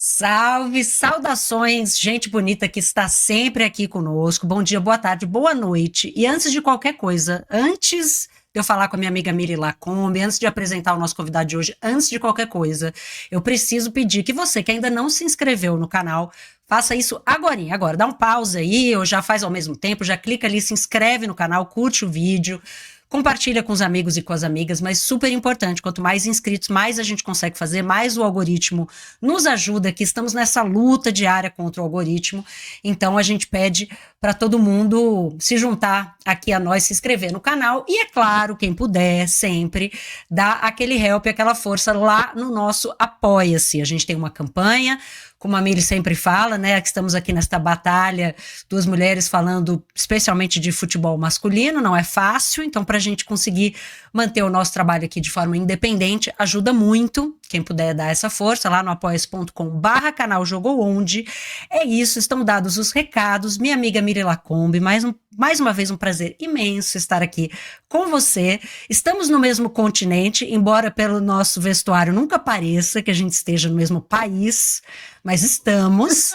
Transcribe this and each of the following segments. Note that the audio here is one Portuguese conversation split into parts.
Salve, saudações, gente bonita que está sempre aqui conosco. Bom dia, boa tarde, boa noite. E antes de qualquer coisa, antes de eu falar com a minha amiga Miri Lacombe, antes de apresentar o nosso convidado de hoje, antes de qualquer coisa, eu preciso pedir que você que ainda não se inscreveu no canal, faça isso agorinha, agora. Dá um pause aí, ou já faz ao mesmo tempo, já clica ali, se inscreve no canal, curte o vídeo, compartilha com os amigos e com as amigas, mas super importante, quanto mais inscritos, mais a gente consegue fazer, mais o algoritmo nos ajuda, que estamos nessa luta diária contra o algoritmo, então a gente pede para todo mundo se juntar aqui a nós, se inscrever no canal e, é claro, quem puder, sempre, dar aquele help, aquela força lá no nosso Apoia-se. A gente tem uma campanha, como a Miri sempre fala, né, que estamos aqui nesta batalha, duas mulheres falando especialmente de futebol masculino, não é fácil, então para a gente conseguir manter o nosso trabalho aqui de forma independente, ajuda muito, quem puder dar essa força, lá no apoia.com/canal Jogou Onde. É isso, estão dados os recados, minha amiga Miri Lacombe, mais uma vez um prazer imenso estar aqui com você. Estamos no mesmo continente, embora pelo nosso vestuário nunca pareça que a gente esteja no mesmo país, mas estamos,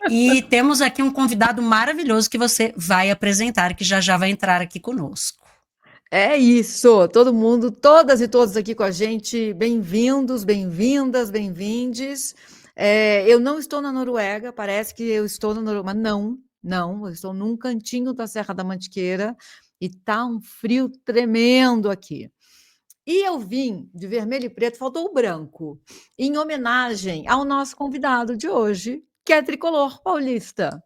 e temos aqui um convidado maravilhoso que você vai apresentar, que já já vai entrar aqui conosco. É isso, todo mundo, todas e todos aqui com a gente, bem-vindos, bem-vindas, bem-vindes. Eu não estou na Noruega, parece que eu estou na Noruega, mas não, eu estou num cantinho da Serra da Mantiqueira e tá um frio tremendo aqui. E eu vim de vermelho e preto, faltou o branco, em homenagem ao nosso convidado de hoje, que é tricolor paulista.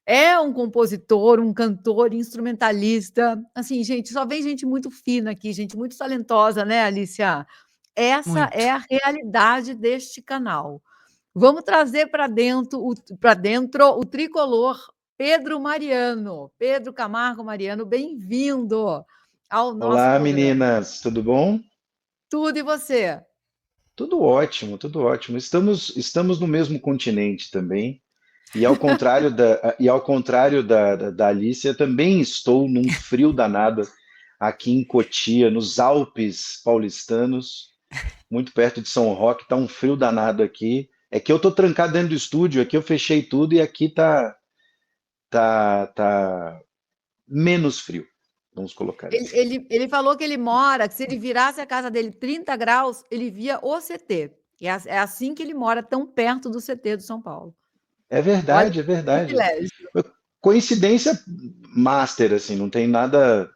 É um compositor, um cantor, instrumentalista. Assim, gente, só vem gente muito fina aqui, gente muito talentosa, né, Alicia? Essa Muito. é a realidade deste canal. Vamos trazer para dentro o tricolor Pedro Mariano. Pedro Camargo Mariano, bem-vindo ao nosso Olá, programa. meninas, tudo bom? Tudo e você? Tudo ótimo, tudo ótimo. Estamos no mesmo continente também. E ao contrário da Alice, eu também estou num frio danado aqui em Cotia, nos Alpes paulistanos, muito perto de São Roque. Está um frio danado aqui. É que eu estou trancado dentro do estúdio, aqui eu fechei tudo e aqui tá menos frio, vamos colocar assim. Ele falou que ele mora, que se ele virasse a casa dele 30 graus, ele via o CT. É assim que ele mora, tão perto do CT do São Paulo. É Olha, verdade, é que verdade. privilégio. Coincidência master, assim, não tem nada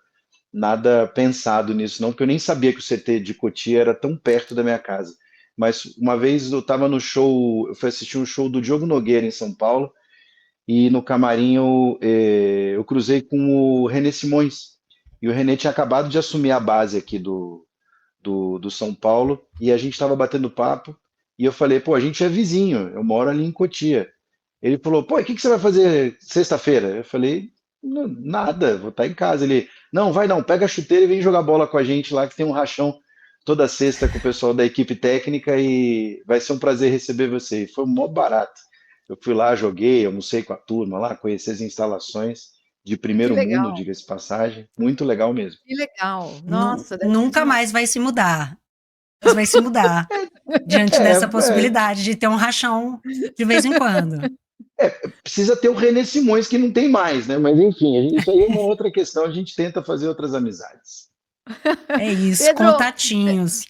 pensado nisso, não, porque eu nem sabia que o CT de Cotia era tão perto da minha casa. Mas uma vez eu estava no show, eu fui assistir um show do Diogo Nogueira em São Paulo, e no camarim eu cruzei com o René Simões. E o René tinha acabado de assumir a base aqui do São Paulo, e a gente estava batendo papo, e eu falei, pô, a gente é vizinho, eu moro ali em Cotia. Ele falou, pô, o que você vai fazer sexta-feira? Eu falei, nada, vou estar em casa. Ele, não, vai não, pega a chuteira e vem jogar bola com a gente lá, que tem um rachão toda sexta com o pessoal da equipe técnica e vai ser um prazer receber você. E foi mó barato. Eu fui lá, joguei, almocei com a turma lá, conheci as instalações de Que primeiro mundo, legal, diga-se de passagem. Muito legal mesmo. que legal. Nossa, deve ser Nunca demais. mais vai se mudar. Mas vai se mudar diante É, dessa é, possibilidade de ter um rachão de vez em quando. Precisa ter o René Simões, que não tem mais, né? Mas enfim, isso aí é uma outra questão, a gente tenta fazer outras amizades. É isso, Pedro, contatinhos.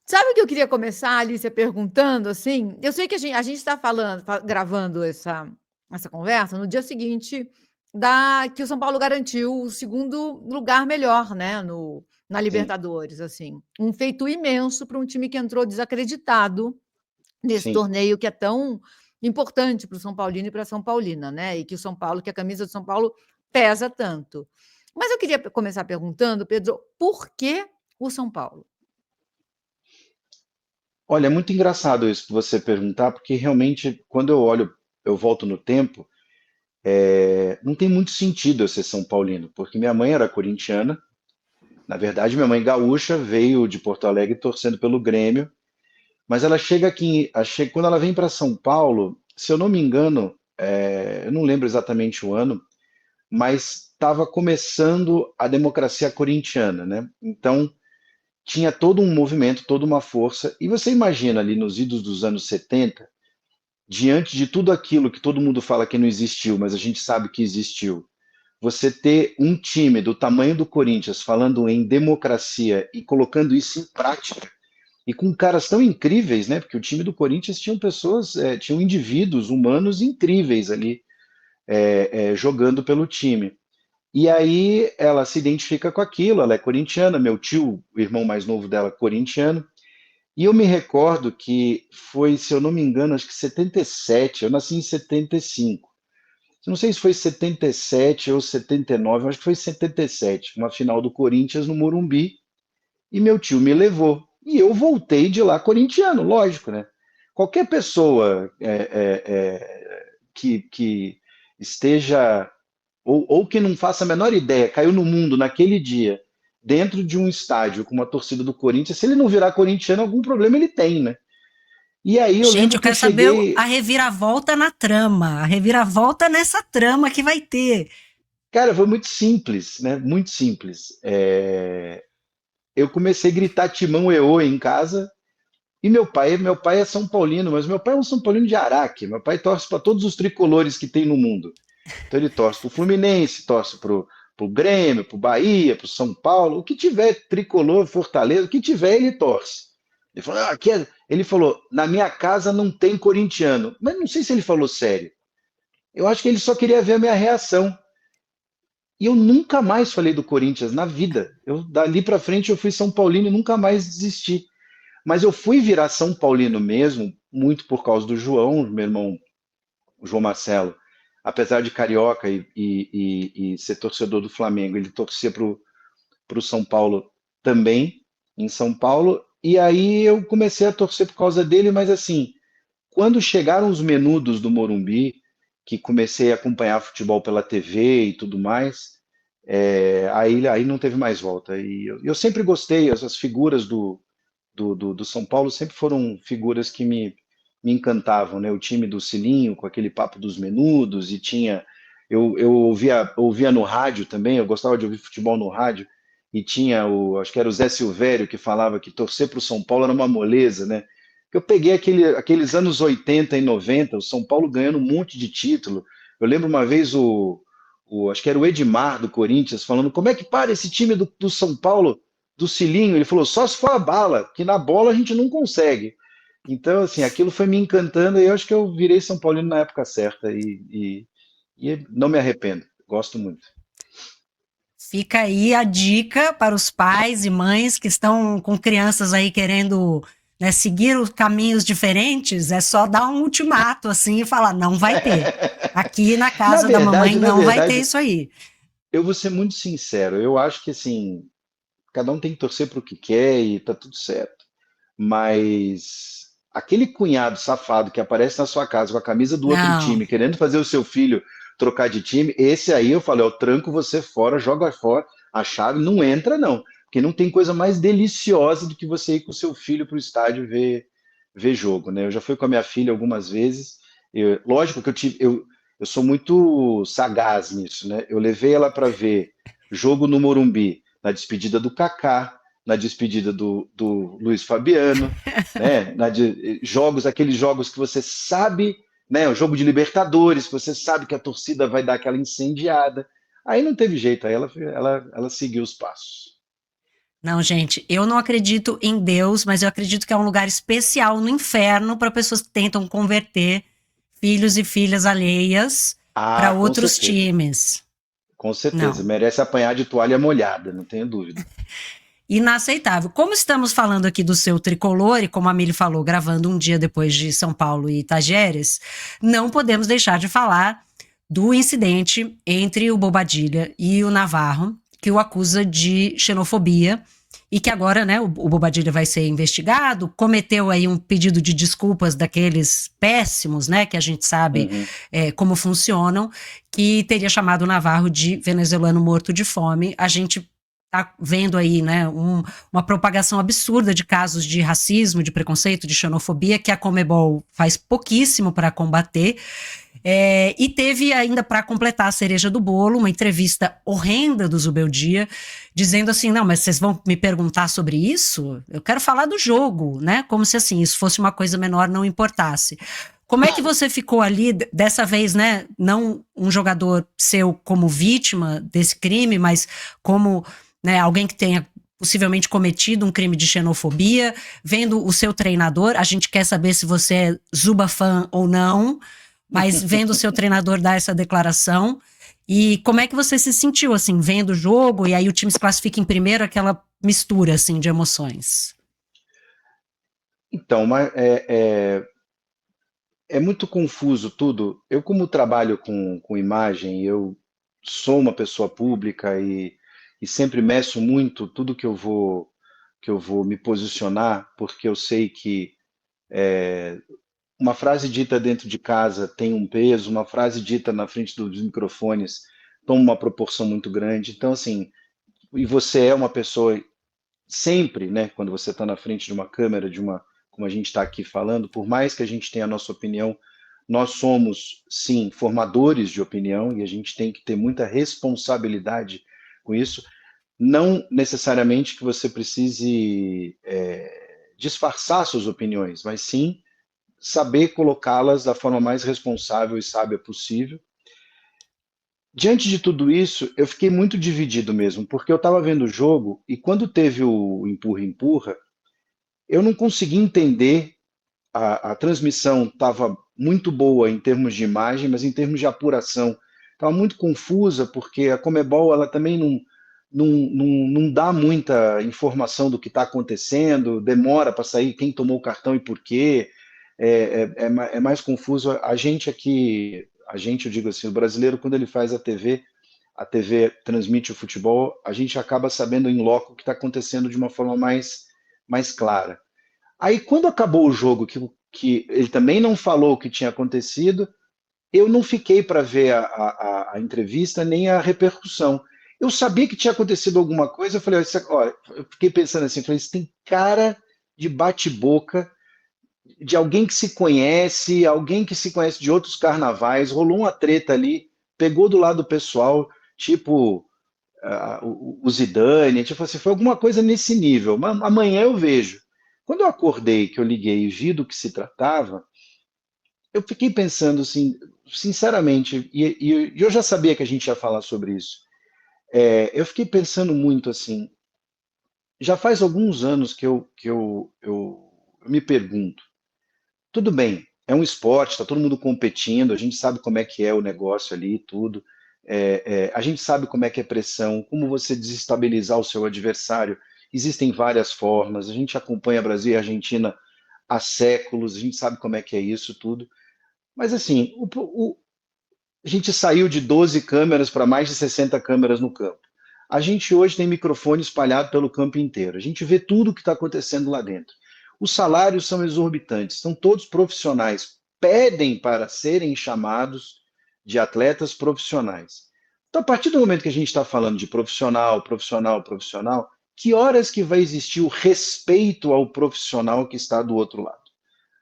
sabe o que eu queria começar, Alicia, perguntando assim? Eu sei que a gente está falando, gravando essa conversa no dia seguinte que o São Paulo garantiu o segundo lugar melhor, né, na Sim, Libertadores, assim. Um feito imenso para um time que entrou desacreditado nesse sim. torneio que é tão importante para o São Paulino e para a São Paulina, né? E que o São Paulo, que a camisa do São Paulo pesa tanto. Mas eu queria começar perguntando, Pedro, por que o São Paulo? Olha, é muito engraçado isso que você perguntar, porque realmente, quando eu olho, eu volto no tempo, não tem muito sentido eu ser São Paulino, porque minha mãe era corintiana. Na verdade, minha mãe gaúcha veio de Porto Alegre torcendo pelo Grêmio, mas ela chega aqui, quando ela vem para São Paulo, se eu não me engano, eu não lembro exatamente o ano, mas estava começando a democracia corintiana, né? Então tinha todo um movimento, toda uma força. E você imagina ali nos idos dos anos 70, diante de tudo aquilo que todo mundo fala que não existiu, mas a gente sabe que existiu, você ter um time do tamanho do Corinthians falando em democracia e colocando isso em prática, e com caras tão incríveis, né? Porque o time do Corinthians tinham pessoas, tinham indivíduos humanos incríveis ali jogando pelo time. E aí ela se identifica com aquilo, ela é corintiana, meu tio, o irmão mais novo dela, corintiano. E eu me recordo que foi, se eu não me engano, acho que 77, eu nasci em 75. Eu não sei se foi 77 ou 79, eu acho que foi 77, uma final do Corinthians no Morumbi, e meu tio me levou. E eu voltei de lá corintiano, lógico, né? Qualquer pessoa que esteja ou que não faça a menor ideia, caiu no mundo naquele dia, dentro de um estádio com uma torcida do Corinthians, se ele não virar corintiano, algum problema ele tem, né? E aí eu Gente, lembro eu que eu quero saber cheguei. a reviravolta na trama, a reviravolta nessa trama que vai ter. Cara, foi muito simples, né? Muito simples. Eu comecei a gritar Timão Eô em casa. E meu pai é São Paulino, mas meu pai é um São Paulino de Araque. Meu pai torce para todos os tricolores que tem no mundo. Então ele torce para o Fluminense, torce para o Grêmio, para o Bahia, para o São Paulo, o que tiver tricolor, Fortaleza, o que tiver ele torce. Ele falou, ele falou, na minha casa não tem corintiano. Mas não sei se ele falou sério. Eu acho que ele só queria ver a minha reação. E eu nunca mais falei do Corinthians na vida. Eu dali para frente eu fui São Paulino e nunca mais desisti. Mas eu fui virar São Paulino mesmo, muito por causa do João, meu irmão, o João Marcelo. Apesar de carioca e ser torcedor do Flamengo, ele torcia para o São Paulo também, em São Paulo. E aí eu comecei a torcer por causa dele, mas assim, quando chegaram os menudos do Morumbi, que comecei a acompanhar futebol pela TV e tudo mais, aí não teve mais volta. E eu sempre gostei, as figuras do São Paulo sempre foram figuras que me encantavam, né? O time do Cilinho, com aquele papo dos menudos, e tinha. Eu ouvia no rádio também, eu gostava de ouvir futebol no rádio, e tinha acho que era o Zé Silvério que falava que torcer para o São Paulo era uma moleza, né? Eu peguei aqueles anos 80 e 90, o São Paulo ganhando um monte de título. Eu lembro uma vez acho que era o Edmar do Corinthians falando como é que para esse time do São Paulo do Cilinho, ele falou, só se for a bala, que na bola a gente não consegue. Então, assim, aquilo foi me encantando e eu acho que eu virei São Paulino na época certa e não me arrependo, gosto muito. Fica aí a dica para os pais e mães que estão com crianças aí querendo, né, seguir os caminhos diferentes, é só dar um ultimato assim e falar, não vai ter. Aqui na Na casa da mamãe verdade, na não vai ter verdade, isso aí. eu vou ser muito sincero, eu acho que assim, cada um tem que torcer para o que quer e tá tudo certo. Mas aquele cunhado safado que aparece na sua casa com a camisa do outro Não. time, querendo fazer o seu filho trocar de time, esse aí eu falo, eu tranco você fora, joga fora a chave, não entra não, porque não tem coisa mais deliciosa do que você ir com o seu filho para o estádio ver jogo, né? Eu já fui com a minha filha algumas vezes, lógico que eu sou muito sagaz nisso, né? Eu levei ela para ver jogo no Morumbi, na despedida do Kaká, na despedida do Luiz Fabiano, né? Aqueles jogos que você sabe né? O jogo de Libertadores, que você sabe que a torcida vai dar aquela incendiada. Aí não teve jeito, aí ela seguiu os passos. Não, gente, eu não acredito em Deus, mas eu acredito que é um lugar especial no inferno para pessoas que tentam converter filhos e filhas alheias para Ah, com outros certeza. times. Com certeza. Não. Merece apanhar de toalha molhada, não tenho dúvida. Inaceitável. Como estamos falando aqui do seu tricolor, e como a Mili falou, gravando um dia depois de São Paulo e Tajeres, não podemos deixar de falar do incidente entre o Bobadilha e o Navarro, que o acusa de xenofobia, e que agora, né, o Bobadilha vai ser investigado, cometeu aí um pedido de desculpas daqueles péssimos, né, que a gente sabe Uhum. como funcionam, que teria chamado o Navarro de venezuelano morto de fome. A gente tá vendo aí, né, uma propagação absurda de casos de racismo, de preconceito, de xenofobia, que a Conmebol faz pouquíssimo para combater. E teve ainda, para completar a cereja do bolo, uma entrevista horrenda do Zubeldia, dizendo assim, não, mas vocês vão me perguntar sobre isso? Eu quero falar do jogo, né? Como se assim, isso fosse uma coisa menor, não importasse. Como é que você ficou ali, dessa vez, né? Não um jogador seu como vítima desse crime, mas como, né, alguém que tenha possivelmente cometido um crime de xenofobia, vendo o seu treinador, a gente quer saber se você é Zuba fã ou não, mas vendo o seu treinador dar essa declaração, e como é que você se sentiu, assim, vendo o jogo, e aí o time se classifica em primeiro, aquela mistura, assim, de emoções? Então, é muito confuso tudo. Eu, como trabalho com imagem, eu sou uma pessoa pública e sempre meço muito tudo que eu vou me posicionar, porque eu sei que uma frase dita dentro de casa tem um peso, uma frase dita na frente dos microfones toma uma proporção muito grande. Então, assim, e você é uma pessoa sempre, né, quando você está na frente de uma câmera, como a gente está aqui falando, por mais que a gente tenha a nossa opinião, nós somos, sim, formadores de opinião e a gente tem que ter muita responsabilidade com isso. Não necessariamente que você precise disfarçar suas opiniões, mas sim saber colocá-las da forma mais responsável e sábia possível. Diante de tudo isso, eu fiquei muito dividido mesmo, porque eu estava vendo o jogo e quando teve o empurra-empurra, eu não consegui entender. A transmissão estava muito boa em termos de imagem, mas em termos de apuração estava muito confusa, porque a Comebol ela também não dá muita informação do que está acontecendo, demora para sair quem tomou o cartão e por quê, é mais confuso. A gente aqui, eu digo assim, o brasileiro, quando ele faz a TV transmite o futebol, a gente acaba sabendo em loco o que está acontecendo de uma forma mais clara. Aí, quando acabou o jogo, que ele também não falou o que tinha acontecido, eu não fiquei para ver a entrevista nem a repercussão. Eu sabia que tinha acontecido alguma coisa, eu falei, olha, eu fiquei pensando assim, falei, isso tem cara de bate-boca, de alguém que se conhece de outros carnavais, rolou uma treta ali, pegou do lado pessoal, tipo o Zidane, tipo assim, foi alguma coisa nesse nível. Mas amanhã eu vejo. Quando eu acordei, que eu liguei e vi do que se tratava, eu fiquei pensando assim, sinceramente, e eu já sabia que a gente ia falar sobre isso. Eu fiquei pensando muito assim, já faz alguns anos que eu me pergunto, tudo bem, é um esporte, está todo mundo competindo, a gente sabe como é que é o negócio ali e tudo, a gente sabe como é que é pressão, como você desestabilizar o seu adversário, existem várias formas, a gente acompanha Brasil e Argentina há séculos, a gente sabe como é que é isso tudo, mas assim, a gente saiu de 12 câmeras para mais de 60 câmeras no campo. A gente hoje tem microfone espalhado pelo campo inteiro. A gente vê tudo o que está acontecendo lá dentro. Os salários são exorbitantes, são todos profissionais. Pedem para serem chamados de atletas profissionais. Então, a partir do momento que a gente está falando de profissional, profissional, profissional, que horas que vai existir o respeito ao profissional que está do outro lado?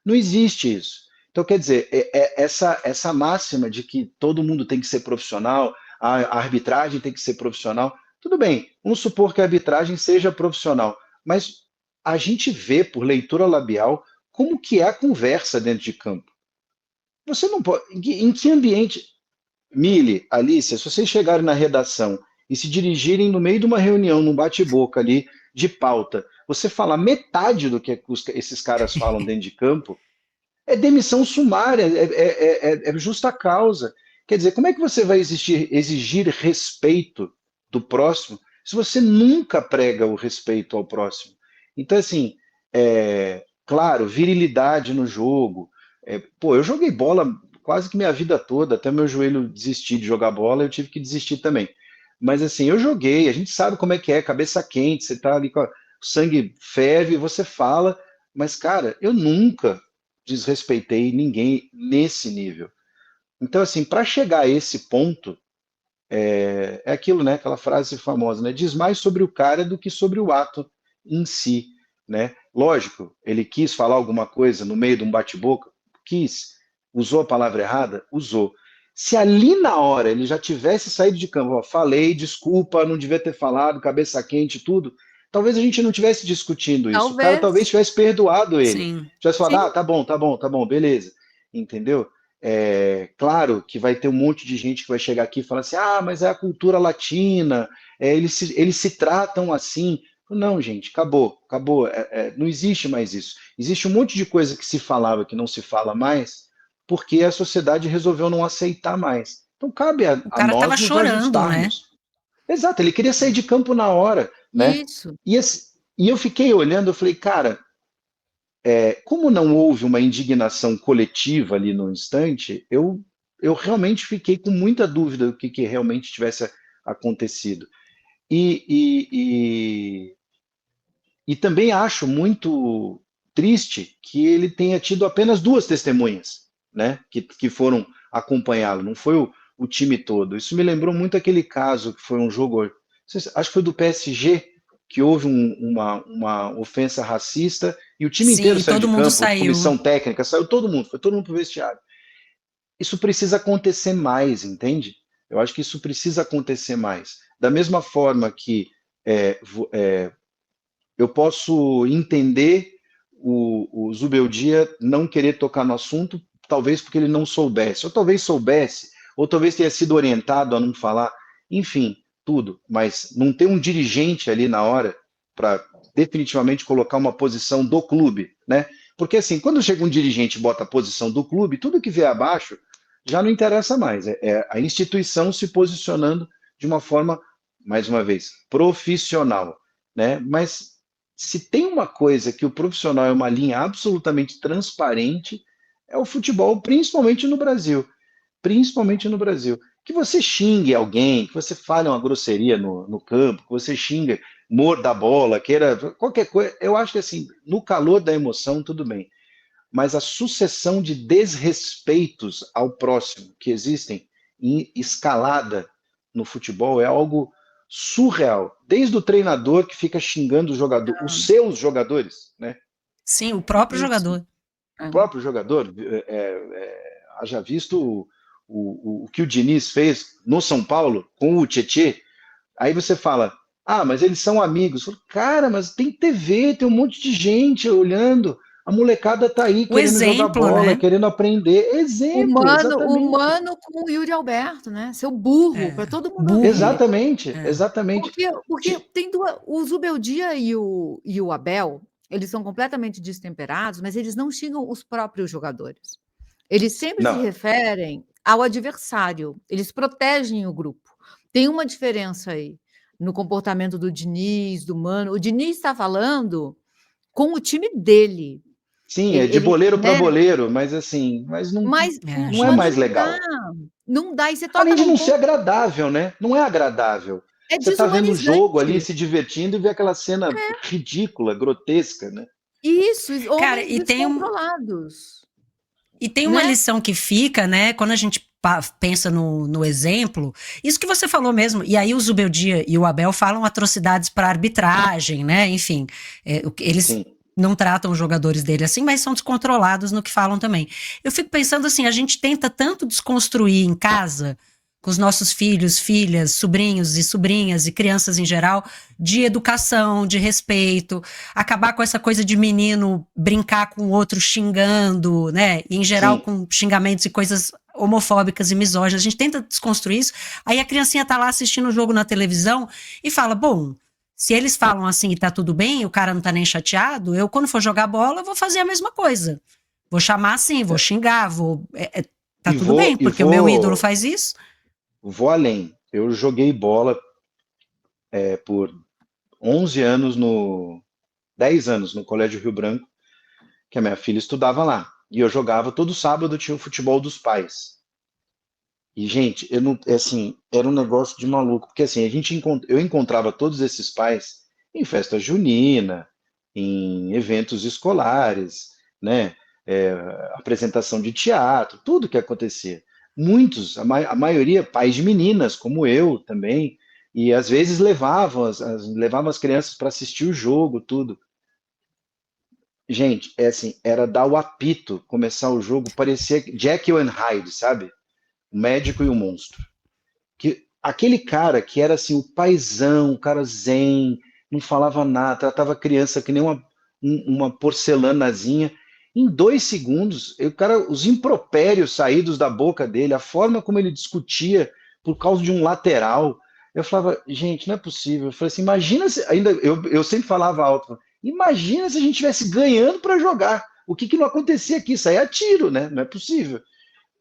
Não existe isso. Então, quer dizer, essa máxima de que todo mundo tem que ser profissional, a arbitragem tem que ser profissional, tudo bem, vamos supor que a arbitragem seja profissional, mas a gente vê por leitura labial como que é a conversa dentro de campo. Você não pode. Em que ambiente. Mili, Alicia, se vocês chegarem na redação e se dirigirem no meio de uma reunião, num bate-boca ali de pauta, você falar metade do que esses caras falam dentro de campo, é demissão sumária, é justa causa. Quer dizer, como é que você vai exigir respeito do próximo se você nunca prega o respeito ao próximo? Então, assim, claro, virilidade no jogo. Pô, eu joguei bola quase que minha vida toda, até meu joelho desistir de jogar bola, eu tive que desistir também. Mas assim, eu joguei, a gente sabe como é, cabeça quente, você tá ali com o sangue ferve, você fala, mas cara, eu nunca desrespeitei ninguém nesse nível. Então, assim, para chegar a esse ponto, é aquilo, né? Aquela frase famosa, né? Diz mais sobre o cara do que sobre o ato em si, né? Lógico, ele quis falar alguma coisa no meio de um bate-boca, quis, usou a palavra errada, usou. Se ali na hora ele já tivesse saído de campo, ó, falei, desculpa, não devia ter falado, cabeça quente, tudo, talvez a gente não tivesse discutindo isso. O cara talvez Talvez. tivesse perdoado ele, Sim. tivesse falado, Sim. ah, tá bom, beleza, entendeu? Claro que vai ter um monte de gente que vai chegar aqui e falar assim, ah, mas é a cultura latina, eles se tratam assim. Não, gente, acabou, não existe mais isso. Existe um monte de coisa que se falava que não se fala mais, porque a sociedade resolveu não aceitar mais. Então cabe O a cara tava nós nos chorando, né? ajustarmos. Exato, ele queria sair de campo na hora, né? Isso. E eu fiquei olhando, eu falei, cara, como não houve uma indignação coletiva ali no instante, eu realmente fiquei com muita dúvida do que realmente tivesse acontecido. E, e, e, e também acho muito triste que ele tenha tido apenas duas testemunhas, né, que foram acompanhá-lo, não foi o time todo. Isso me lembrou muito aquele caso que foi um jogo, acho que foi do PSG, que houve uma ofensa racista e o time inteiro Sim, saiu todo de mundo campo, saiu. comissão técnica, saiu todo mundo, foi todo mundo para o vestiário. Isso precisa acontecer mais, entende? Eu acho que isso precisa acontecer mais. Da mesma forma que eu posso entender o Zubeldia não querer tocar no assunto, talvez porque ele não soubesse, ou talvez tenha sido orientado a não falar, enfim, tudo, mas não ter um dirigente ali na hora para definitivamente colocar uma posição do clube, né? Porque assim, quando chega um dirigente e bota a posição do clube, tudo que vier abaixo já não interessa mais, é a instituição se posicionando de uma forma, mais uma vez, profissional, né? Mas se tem uma coisa que o profissional é uma linha absolutamente transparente, é o futebol, principalmente no Brasil. Principalmente no Brasil. Que você xingue alguém, que você fale uma grosseria no campo, que você xinga, morda a bola, queira qualquer coisa. Eu acho que assim, no calor da emoção, tudo bem. Mas a sucessão de desrespeitos ao próximo que existem em escalada no futebol é algo surreal. Desde o treinador que fica xingando o jogador, os seus jogadores, né? Sim, o próprio Isso. jogador. O próprio jogador, haja visto o que o Diniz fez no São Paulo com o Tietê, aí você fala, ah, mas eles são amigos. Cara, mas tem TV, tem um monte de gente olhando, a molecada tá aí O querendo jogar exemplo, bola, né? querendo aprender. Exemplo, exatamente. Humano com o Yuri Alberto, né? Seu burro, É, para todo mundo burro. ouvir. Exatamente, É. exatamente. Porque tem duas. O Zubeldia e o Abel, eles são completamente destemperados, mas eles não xingam os próprios jogadores. Eles sempre se Não, referem ao adversário, eles protegem o grupo. Tem uma diferença aí no comportamento do Diniz, do Mano. O Diniz está falando com o time dele. sim, é de boleiro para Né? boleiro, mas assim, mas Mas, É. não é mas mais não dá, legal. não dá. E você Além toca de num não ser ponto, agradável, né? Não é agradável. é Você está vendo o jogo ali, desumanizante. se divertindo e vê aquela cena ridícula, grotesca, né? Isso, Cara, homens descontrolados. e tem uma Né? lição que fica, né? Quando a gente pensa no exemplo, isso que você falou mesmo, e aí o Zubeldia e o Abel falam atrocidades para arbitragem, né? Enfim, eles Sim. não tratam os jogadores dele assim, mas são descontrolados no que falam também. Eu fico pensando assim, a gente tenta tanto desconstruir em casa com os nossos filhos, filhas, sobrinhos e sobrinhas e crianças em geral, de educação, de respeito, acabar com essa coisa de menino brincar com o outro xingando, né? E em geral Sim. com xingamentos e coisas homofóbicas e misóginas. A gente tenta desconstruir isso. Aí a criancinha tá lá assistindo o jogo na televisão e fala, bom, se eles falam assim e tá tudo bem, o cara não tá nem chateado, eu quando for jogar bola vou fazer a mesma coisa. Vou chamar assim, vou xingar, tá E tudo bem, porque o meu ídolo faz isso. Vou além. Eu joguei bola por 11 anos 10 anos no Colégio Rio Branco, que a minha filha estudava lá. E eu jogava todo sábado, tinha o futebol dos pais. E, gente, eu não, assim, era um negócio de maluco, porque assim, eu encontrava todos esses pais em festa junina, em eventos escolares, né? É, apresentação de teatro, tudo que acontecia. Muitos, a maioria, pais de meninas, como eu também, e às vezes levavam as crianças para assistir o jogo, tudo. Gente, é assim, era dar o apito, começar o jogo, parecia Jekyll and Hyde, sabe? O médico e o monstro. Que aquele cara que era assim o paizão, o cara zen, não falava nada, tratava a criança que nem uma porcelanazinha. Em 2 segundos, o cara, os impropérios saídos da boca dele, a forma como ele discutia por causa de um lateral, eu falava, gente, não é possível. Eu falei assim, imagina se ainda eu sempre falava alto, imagina se a gente tivesse ganhando para jogar. O que não acontecia aqui? Isso aí é tiro, né? Não é possível.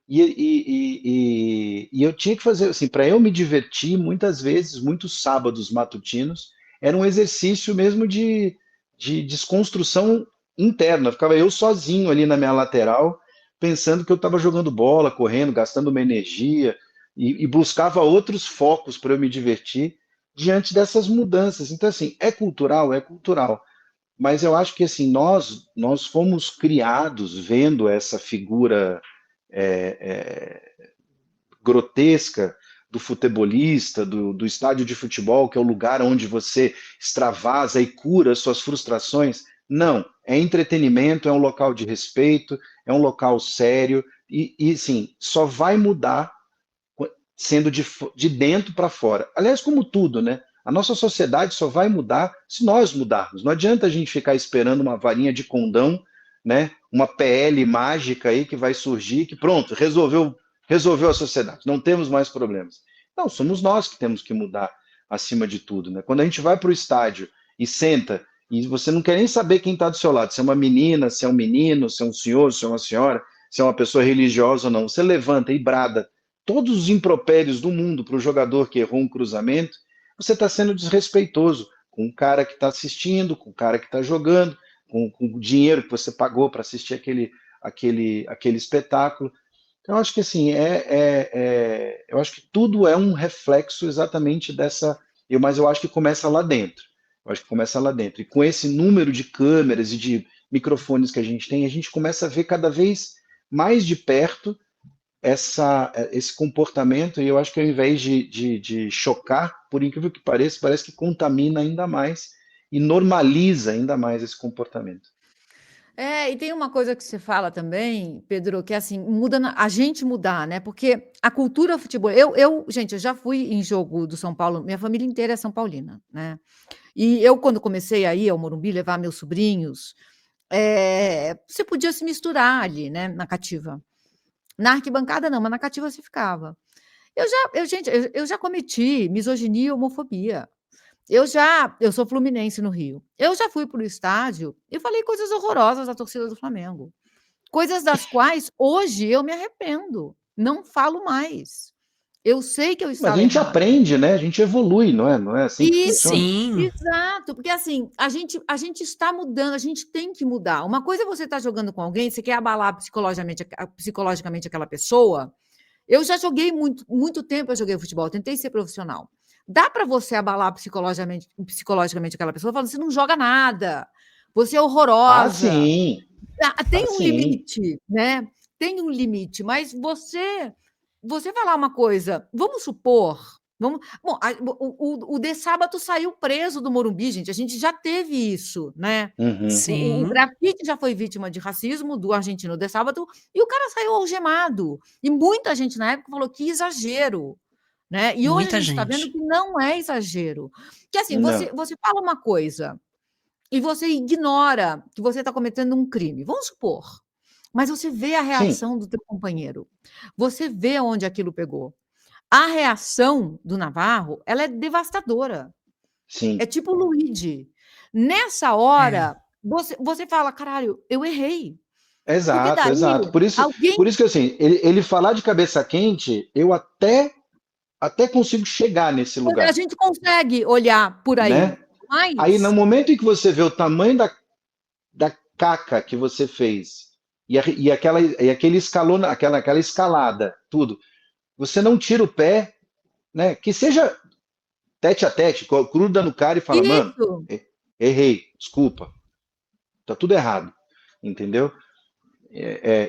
E eu tinha que fazer assim, para eu me divertir, muitas vezes, muitos sábados matutinos, era um exercício mesmo de desconstrução interna. Ficava eu sozinho ali na minha lateral, pensando que eu estava jogando bola, correndo, gastando uma energia, e buscava outros focos para eu me divertir diante dessas mudanças. Então, assim, é cultural. Mas eu acho que assim, nós fomos criados vendo essa figura é, é, grotesca do futebolista, do estádio de futebol, que é o lugar onde você extravasa e cura suas frustrações. Não, é entretenimento, é um local de respeito, é um local sério, e sim, só vai mudar sendo de dentro para fora. Aliás, como tudo, né? A nossa sociedade só vai mudar se nós mudarmos. Não adianta a gente ficar esperando uma varinha de condão, né? Uma PL mágica aí que vai surgir, que pronto, resolveu a sociedade. Não temos mais problemas. Não, somos nós que temos que mudar acima de tudo, né? Quando a gente vai para o estádio e senta e você não quer nem saber quem está do seu lado, se é uma menina, se é um menino, se é um senhor, se é uma senhora, se é uma pessoa religiosa ou não, você levanta e brada todos os impropérios do mundo para o jogador que errou um cruzamento, você está sendo desrespeitoso com o cara que está assistindo, com o cara que está jogando, com o dinheiro que você pagou para assistir aquele espetáculo. Então, eu acho que assim, eu acho que tudo é um reflexo exatamente dessa. Mas eu acho que começa lá dentro. Eu acho que começa lá dentro. E com esse número de câmeras e de microfones que a gente tem, a gente começa a ver cada vez mais de perto esse comportamento, e eu acho que ao invés de chocar, por incrível que pareça, parece que contamina ainda mais e normaliza ainda mais esse comportamento. E tem uma coisa que você fala também, Pedro, que é assim, a gente mudar, né? Porque a cultura futebol. Gente, eu já fui em jogo do São Paulo, minha família inteira é São Paulina, né? E eu, quando comecei a ir ao Morumbi, levar meus sobrinhos, você podia se misturar ali, né? Na cativa. Na arquibancada, não, mas na cativa você ficava. Gente, eu já cometi misoginia e homofobia. Eu sou fluminense no Rio. Eu já fui para o estádio e falei coisas horrorosas à torcida do Flamengo. Coisas das quais hoje eu me arrependo. Não falo mais. Eu sei que eu Mas a estava gente errada. aprende, né? A gente evolui, não é? Não é assim que funciona? Sim. Exato, porque assim, a gente está mudando, a gente tem que mudar. Uma coisa é você estar jogando com alguém, você quer abalar psicologicamente aquela pessoa. Eu já joguei muito tempo, eu joguei futebol, tentei ser profissional. Dá para você abalar psicologicamente aquela pessoa falando, você não joga nada, você é Ah, horrorosa. sim. Tem Ah, um sim. limite, né? Tem um limite, mas você falar uma coisa, vamos supor, bom, o De Sábado saiu preso do Morumbi, gente, a gente já teve isso, né? Uhum. O Sim. grafite já foi vítima de racismo do argentino De Sábado e o cara saiu algemado. E muita gente na época falou que exagero. né? E hoje a Muita gente está vendo gente. que não é exagero. Que assim, Não. você fala uma coisa e você ignora que você está cometendo um crime. Vamos supor. Mas você vê a Sim, reação do teu companheiro. Você vê onde aquilo pegou. A reação do Navarro, ela é devastadora. É sim. tipo o Luigi. Nessa É. hora, você fala: "Caralho, eu errei". Porque Exato, daí exato. Por alguém isso que assim, ele falar de cabeça quente, eu até consigo chegar nesse a lugar, gente consegue olhar por aí, né? Aí no mas momento em que você vê o tamanho da caca que você fez e aquele escalona, aquela escalada, tudo, você não tira o pé, né? Que seja tete a tete, gruda no cara e fala, mano, isso, errei, desculpa, tá tudo errado, entendeu?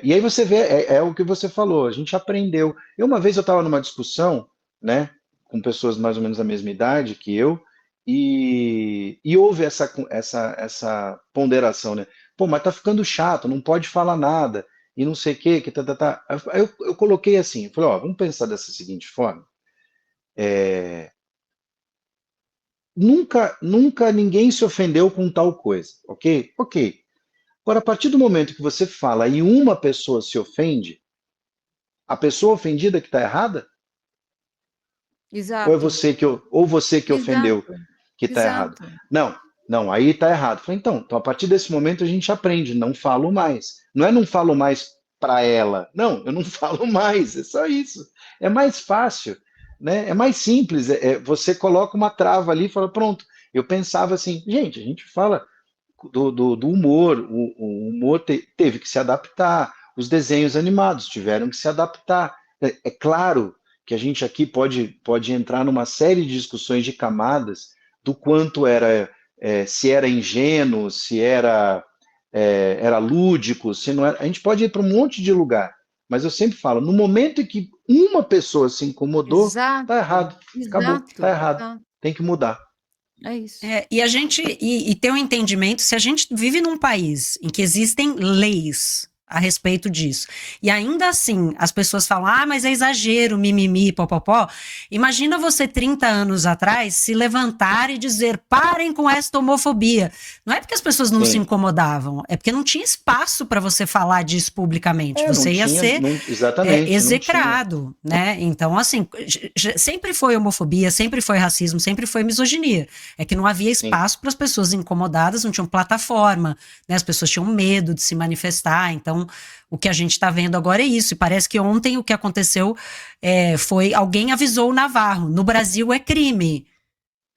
E aí você vê, é o que você falou, a gente aprendeu. Uma vez eu estava numa discussão, né, com pessoas mais ou menos da mesma idade que eu, e houve essa ponderação, né? Pô, mas tá ficando chato, não pode falar nada, e não sei o quê, que tá. Aí eu coloquei assim, falei, ó, vamos pensar dessa seguinte forma, nunca ninguém se ofendeu com tal coisa, ok? Ok. Agora, a partir do momento que você fala e uma pessoa se ofende, a pessoa ofendida que está errada? Ou é exato, você ou você que ofendeu exato, que está errado? exato. Não, não, aí está errado. Falei, então, a partir desse momento a gente aprende, não falo mais. Não é não falo mais para ela. Não, eu não falo mais, é só isso. É mais fácil, né? É mais simples. Você coloca uma trava ali e fala, pronto. Eu pensava assim, gente, a gente fala do humor, o humor teve que se adaptar, os desenhos animados tiveram que se adaptar. É claro que a gente aqui pode entrar numa série de discussões de camadas do quanto se era ingênuo, se era lúdico, se não era. A gente pode ir para um monte de lugar, mas eu sempre falo, no momento em que uma pessoa se incomodou, tá Exato, errado, acabou, tá exato, errado, exato. tem que mudar. É isso. E a gente ter um entendimento, se a gente vive num país em que existem leis a respeito disso, e ainda assim as pessoas falam, ah, mas é exagero, mimimi, popopó. Imagina você 30 anos atrás se levantar e dizer, parem com esta homofobia. Não é porque as pessoas não se Sim. incomodavam, é porque não tinha espaço para você falar disso publicamente. Não Você ia tinha, ser exatamente, não tinha. execrado, né? Então, assim, sempre foi homofobia, sempre foi racismo, sempre foi misoginia. É que não havia Sim, espaço para as pessoas incomodadas, não tinham plataforma, né? As pessoas tinham medo de se manifestar. Então, o que a gente está vendo agora é isso. E parece que ontem o que aconteceu foi alguém avisou o Navarro. No Brasil é crime.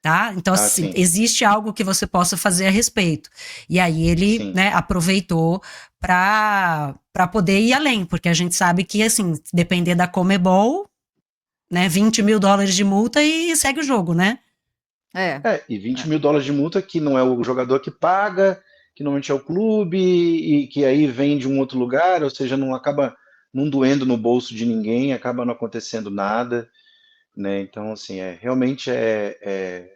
Tá? Então, assim, sim, existe algo que você possa fazer a respeito. E aí ele, sim. né, aproveitou para poder ir além, porque a gente sabe que, assim, depender da Comebol, né, $20 mil de multa e segue o jogo, né? É. E $20 mil de multa que não é o jogador que paga, que normalmente é o clube, e que aí vem de um outro lugar, ou seja, não acaba não doendo no bolso de ninguém, acaba não acontecendo nada, né? Então, assim, realmente é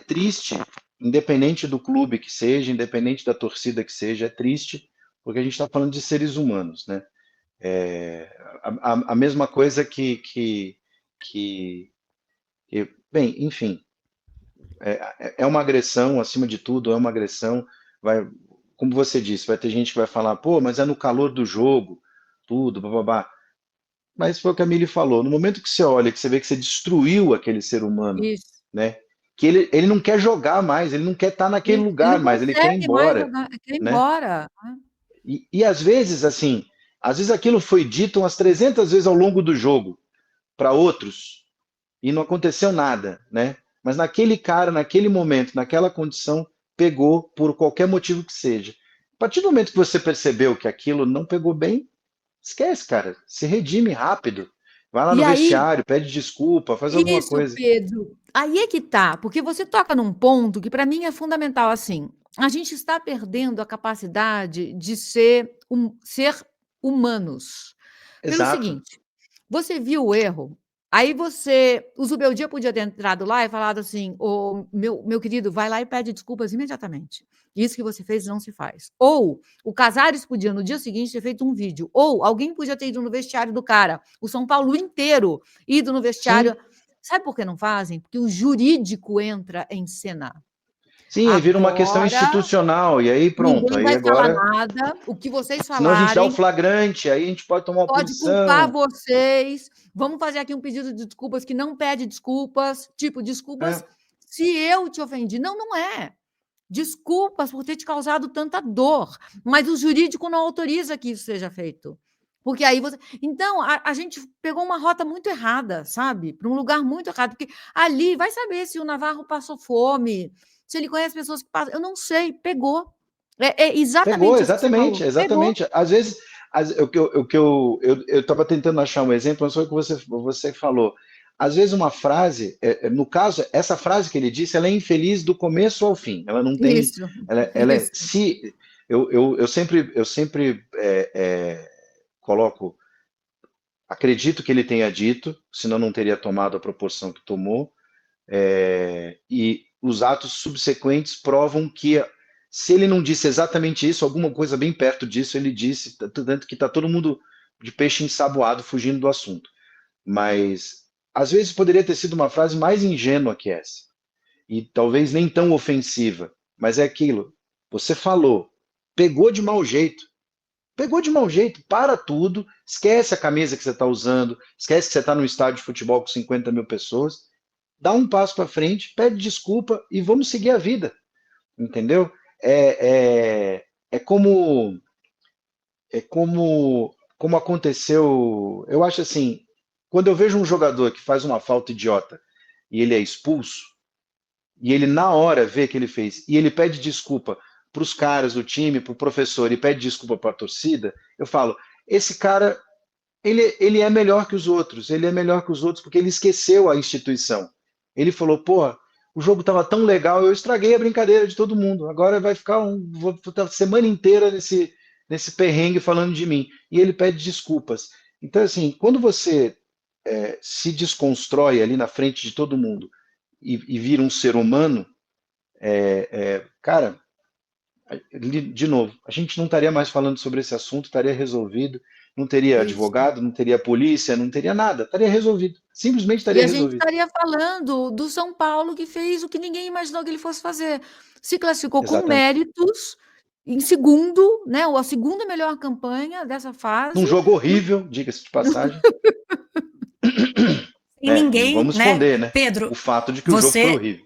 triste, independente do clube que seja, independente da torcida que seja, é triste, porque a gente está falando de seres humanos, né? É, a mesma coisa bem, enfim, é uma agressão, acima de tudo, é uma agressão. Vai, como você disse, vai ter gente que vai falar, pô, mas é no calor do jogo, tudo, bababá. Mas foi o que a Mili falou, no momento que você olha, que você vê que você destruiu aquele ser humano, Isso. né? Que ele não quer jogar mais, ele não quer estar naquele Isso. Ele lugar não mais, ele quer ir consegue mais embora, jogar, quer ir né? embora, né. E às vezes, assim, às vezes aquilo foi dito umas 300 vezes ao longo do jogo para outros e não aconteceu nada, né? Mas naquele cara, naquele momento, naquela condição, pegou por qualquer motivo que seja. A partir do momento que você percebeu que aquilo não pegou bem, esquece, cara. Se redime rápido. Vai lá E no aí vestiário, pede desculpa, faz alguma isso, coisa. Pedro, aí é que tá, porque você toca num ponto que para mim é fundamental, assim, a gente está perdendo a capacidade de ser humanos. Pelo Exato. seguinte, você viu o erro, aí o Zubeldia podia ter entrado lá e falado assim: "Ô, meu querido, vai lá e pede desculpas imediatamente. Isso que você fez não se faz". Ou o Casares podia, no dia seguinte, ter feito um vídeo, ou alguém podia ter ido no vestiário do cara, o São Paulo inteiro ido no Sim, vestiário. Sabe por que não fazem? Porque o jurídico entra em cena. Sim, aí vira uma questão Agora, institucional, e aí pronto, ninguém aí vai falar agora, nada, o que vocês senão a gente dá o falarem flagrante, aí a gente pode tomar uma pode culpar punição. vocês. Vamos fazer aqui um pedido de desculpas que não pede desculpas, tipo, desculpas É, se eu te ofendi. Não, não é. Desculpas por ter te causado tanta dor, mas o jurídico não autoriza que isso seja feito. Porque aí você. Então, a gente pegou uma rota muito errada, sabe? Para um lugar muito errado. Porque ali, vai saber se o Navarro passou fome, se ele conhece pessoas que passam. Eu não sei, pegou. É pegou, exatamente isso que você exatamente, falou. Pegou. exatamente. Às vezes, eu estava tentando achar um exemplo, mas foi o que você falou. Às vezes uma frase, no caso, essa frase que ele disse, ela é infeliz do começo ao fim. Ela não tem, Isso, ela é, isso. se eu sempre coloco, acredito que ele tenha dito, senão não teria tomado a proporção que tomou. E os atos subsequentes provam que, se ele não disse exatamente isso, alguma coisa bem perto disso ele disse, tanto que está todo mundo de peixe ensaboado fugindo do assunto. Mas às vezes poderia ter sido uma frase mais ingênua que essa, e talvez nem tão ofensiva, mas é aquilo, você falou, pegou de mau jeito. Pegou de mau jeito, para tudo, esquece a camisa que você está usando, esquece que você está num estádio de futebol com 50 mil pessoas, dá um passo para frente, pede desculpa e vamos seguir a vida, entendeu? É como como aconteceu. Eu acho assim, quando eu vejo um jogador que faz uma falta idiota e ele é expulso, e ele na hora vê que ele fez, e ele pede desculpa para os caras do time, para o professor, e pede desculpa para a torcida, eu falo, esse cara, ele é melhor que os outros, ele é melhor que os outros porque ele esqueceu a instituição. Ele falou, pô, o jogo estava tão legal, eu estraguei a brincadeira de todo mundo, agora vai ficar vou estar a semana inteira nesse perrengue falando de mim. E ele pede desculpas. Então, assim, quando você se desconstrói ali na frente de todo mundo e vira um ser humano, cara, de novo, a gente não estaria mais falando sobre esse assunto, estaria resolvido, não teria Isso. advogado, não teria polícia, não teria nada, estaria resolvido, simplesmente E estaria a gente resolvido. estaria falando do São Paulo que fez o que ninguém imaginou que ele fosse fazer. Se classificou com Exatamente. méritos, em segundo, né, ou a segunda melhor campanha dessa Num fase. jogo horrível, diga-se de passagem, E não ninguém, vamos né? esconder, né? Pedro, O fato de que o jogo foi você, horrível.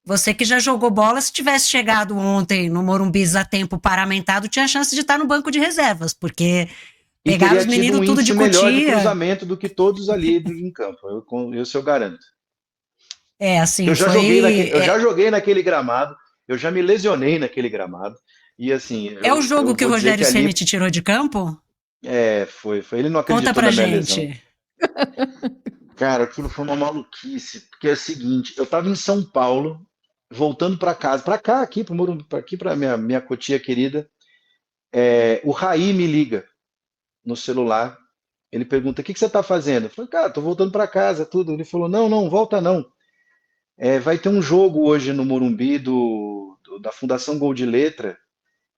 você que já jogou bola, se tivesse chegado ontem no Morumbi a tempo paramentado, tinha chance de estar no banco de reservas, porque E pegaram teria os tido meninos um tudo de índice melhor de Cotia. cruzamento do que todos ali em campo, isso eu garanto. É, Que assim, foi. eu já joguei naquele gramado, eu já me lesionei naquele gramado, e assim, É o eu jogo que o vou dizer que Rogério Ceni ali te tirou de campo? foi. Ele não Conta acreditou pra na minha lesão. gente. Cara, aquilo foi uma maluquice, porque é o seguinte, eu tava em São Paulo, voltando para casa, para cá, aqui para Morumbi, aqui para minha Cotia querida, o Raí me liga no celular, ele pergunta: "O que que você tá fazendo?" Eu falei: "Cara, tô voltando para casa, tudo." Ele falou: "Não, não, volta não. Vai ter um jogo hoje no Morumbi da Fundação Gol de Letra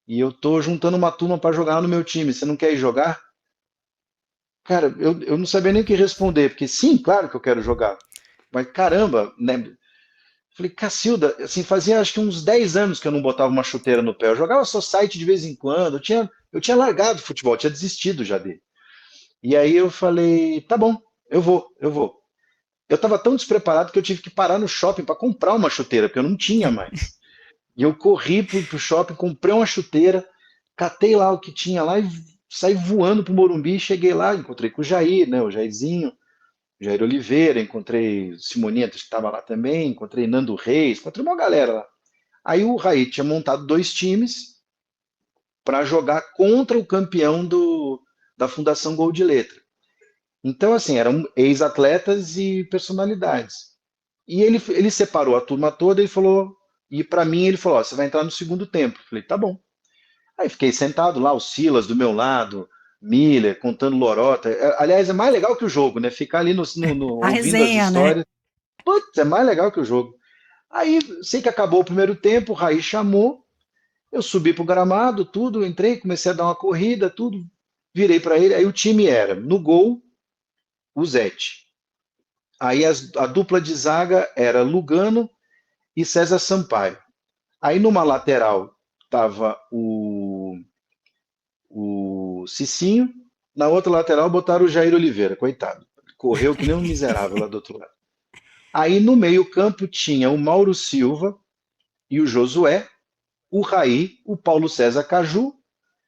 e eu tô juntando uma turma para jogar no meu time. Você não quer ir jogar?" Cara, eu não sabia nem o que responder, porque sim, claro que eu quero jogar. Mas caramba, né? Falei, Cacilda, assim, fazia acho que uns 10 anos que eu não botava uma chuteira no pé. Eu jogava só site de vez em quando. Eu tinha largado o futebol, tinha desistido já dele. E aí eu falei, tá bom, eu vou. Eu estava tão despreparado que eu tive que parar no shopping para comprar uma chuteira, porque eu não tinha mais. E eu corri pro shopping, comprei uma chuteira, catei lá o que tinha lá e saí voando pro Morumbi. Cheguei lá, encontrei com o Jair, né, o Jairzinho, Jair Oliveira, encontrei Simoninha, que estava lá também, encontrei Nando Reis, encontrei uma galera lá. Aí o Raí tinha montado 2 times para jogar contra o campeão da Fundação Gol de Letra. Então, assim, eram ex-atletas e personalidades. E ele separou a turma toda e falou, e para mim ele falou: "Ó, você vai entrar no segundo tempo." Eu falei, tá bom. Aí fiquei sentado lá, o Silas do meu lado, Miller contando lorota. Aliás, é mais legal que o jogo, né? Ficar ali A ouvindo as resenha, né? histórias. Putz, é mais legal que o jogo. Aí, sei que acabou o primeiro tempo, o Raí chamou, eu subi pro gramado, tudo, entrei, comecei a dar uma corrida, tudo, virei para ele. Aí o time era, no gol, o Zete. Aí a dupla de zaga era Lugano e César Sampaio. Aí numa lateral estava o Cicinho, na outra lateral botaram o Jair Oliveira, coitado. Correu que nem um miserável lá do outro lado. Aí no meio-campo tinha o Mauro Silva e o Josué, o Raí, o Paulo César Caju,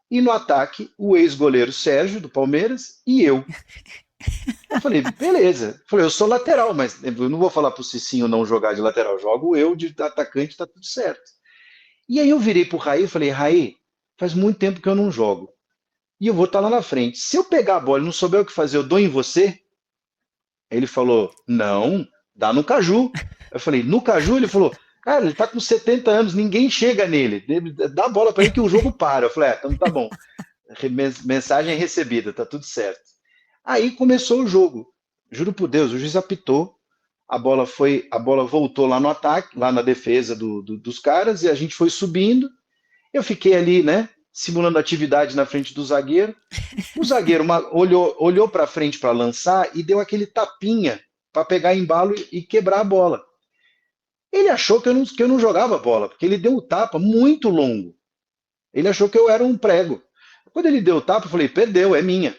e no ataque o ex-goleiro Sérgio, do Palmeiras, e eu. Eu falei, beleza. Eu falei, eu sou lateral, mas eu não vou falar pro Cicinho não jogar de lateral, jogo eu de atacante, tá tudo certo. E aí eu virei pro Raí e falei, Raí, faz muito tempo que eu não jogo. E eu vou estar lá na frente. Se eu pegar a bola e não souber o que fazer, eu dou em você? Ele falou, não, dá no Caju. Eu falei, no Caju? Ele falou, cara, ele tá com 70 anos, ninguém chega nele. Dá a bola para ele que o jogo para. Eu falei, então tá bom. Mensagem recebida, tá tudo certo. Aí começou o jogo. Juro por Deus, o juiz apitou, a bola voltou lá no ataque, lá na defesa dos caras, e a gente foi subindo. Eu fiquei ali, né, simulando atividade na frente do zagueiro. O zagueiro olhou para frente para lançar e deu aquele tapinha para pegar embalo e quebrar a bola. Ele achou que eu não jogava bola, porque ele deu o tapa muito longo. Ele achou que eu era um prego. Quando ele deu o tapa, eu falei, perdeu, é minha.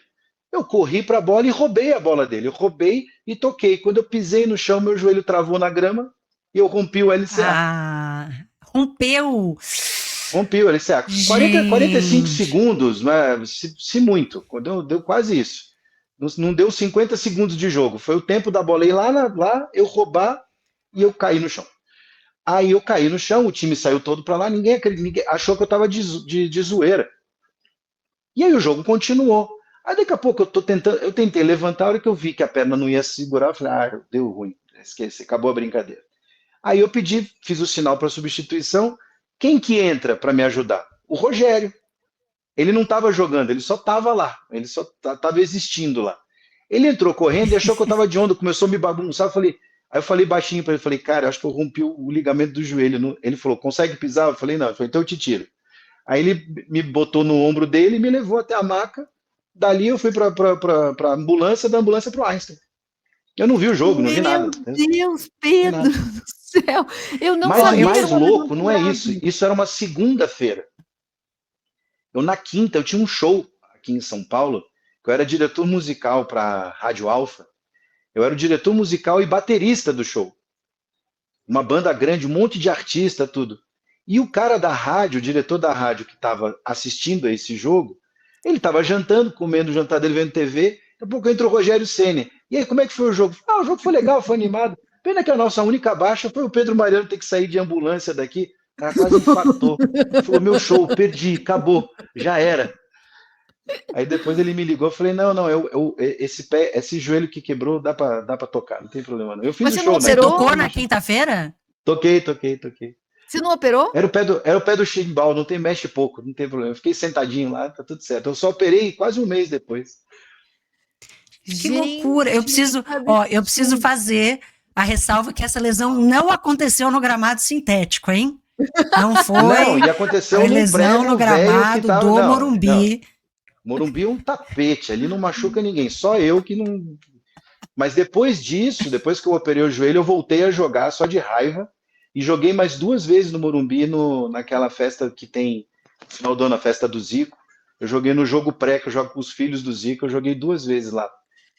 Eu corri para a bola e roubei a bola dele. Eu roubei e toquei. Quando eu pisei no chão, meu joelho travou na grama e eu rompi o LCA. Ah, rompeu! Rompi o LCA. 45 segundos, se muito. Deu quase isso. Não deu 50 segundos de jogo. Foi o tempo da bola ir lá, eu roubar e eu cair no chão. Aí eu caí no chão, o time saiu todo para lá, ninguém achou que eu estava de zoeira. E aí o jogo continuou. Aí daqui a pouco eu tentei levantar, a hora que eu vi que a perna não ia segurar, eu falei, deu ruim, esqueci, acabou a brincadeira. Aí eu fiz o sinal para substituição. Quem que entra para me ajudar? O Rogério. Ele não estava jogando, ele só estava lá, ele só estava existindo lá. Ele entrou correndo e achou que eu estava de onda, começou a me bagunçar. Aí eu falei baixinho para ele, falei, cara, eu acho que eu rompi o ligamento do joelho. Ele falou, consegue pisar? Eu falei, não. Ele falou, então eu te tiro. Aí ele me botou no ombro dele e me levou até a maca. Dali eu fui para a ambulância, da ambulância para o Einstein. Eu não vi o jogo, não vi nada. Meu Deus, Pedro do céu! Eu não Mas sabia. o mais louco não é isso. Isso era uma segunda-feira. Na quinta, eu tinha um show aqui em São Paulo, que eu era diretor musical para a Rádio Alfa. Eu era o diretor musical e baterista do show. Uma banda grande, um monte de artista, tudo. E o cara da rádio, o diretor da rádio que estava assistindo a esse jogo, ele estava jantando, comendo o jantar dele, vendo TV. Daqui a pouco entrou o Rogério Ceni. E aí, como é que foi o jogo? O jogo foi legal, foi animado. Pena que a nossa única baixa foi o Pedro Mariano ter que sair de ambulância daqui. O cara quase infartou. Falou, meu show, perdi, acabou, já era. Aí depois ele me ligou, eu falei, não, esse joelho que quebrou dá pra tocar, não tem problema não. Eu fiz o show. Você tocou na quinta-feira? Toquei. Você não operou? Era o pé do chimbal, não tem, mexe pouco, não tem problema. Eu fiquei sentadinho lá, tá tudo certo. Eu só operei quase um mês depois. Que loucura. Eu preciso fazer a ressalva que essa lesão não aconteceu no gramado sintético, hein? Não foi. Não, e aconteceu foi lesão no gramado do Morumbi. Morumbi é um tapete, ali não machuca ninguém, só eu que não. Mas depois disso, depois que eu operei o joelho, eu voltei a jogar só de raiva e joguei mais 2 vezes no Morumbi, naquela festa que tem no final do ano, a festa do Zico. Eu joguei no jogo pré, que eu jogo com os filhos do Zico, eu joguei 2 vezes lá.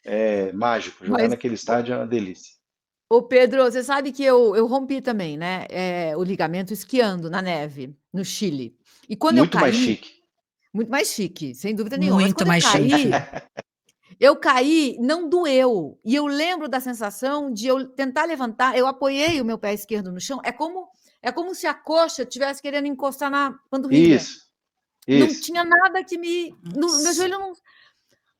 É mágico, jogar naquele estádio é uma delícia. Ô Pedro, você sabe que eu rompi também, né? O ligamento esquiando na neve, no Chile. E quando Muito eu caí, mais chique. Muito mais chique, sem dúvida nenhuma. Muito mais chique. Eu caí, não doeu. E eu lembro da sensação de eu tentar levantar, eu apoiei o meu pé esquerdo no chão. É como se a coxa estivesse querendo encostar na panturrilha. Isso. Não tinha nada que meu joelho não.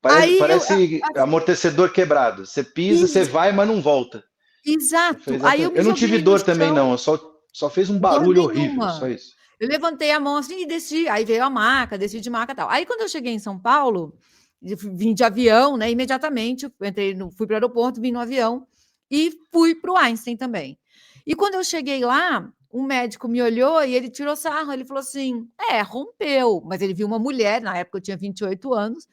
Parece amortecedor quebrado. Você pisa, você vai, mas não volta. Exato. Aí eu não tive dor também, não. Só fez um barulho horrível, só isso. Eu levantei a mão assim e desci. Aí veio a maca, desci de maca e tal. Aí quando eu cheguei em São Paulo, vim de avião, né? Imediatamente, fui para o aeroporto, vim no avião e fui para o Einstein também. E quando eu cheguei lá, um médico me olhou e ele tirou sarro. Ele falou assim: rompeu. Mas ele viu uma mulher, na época eu tinha 28 anos.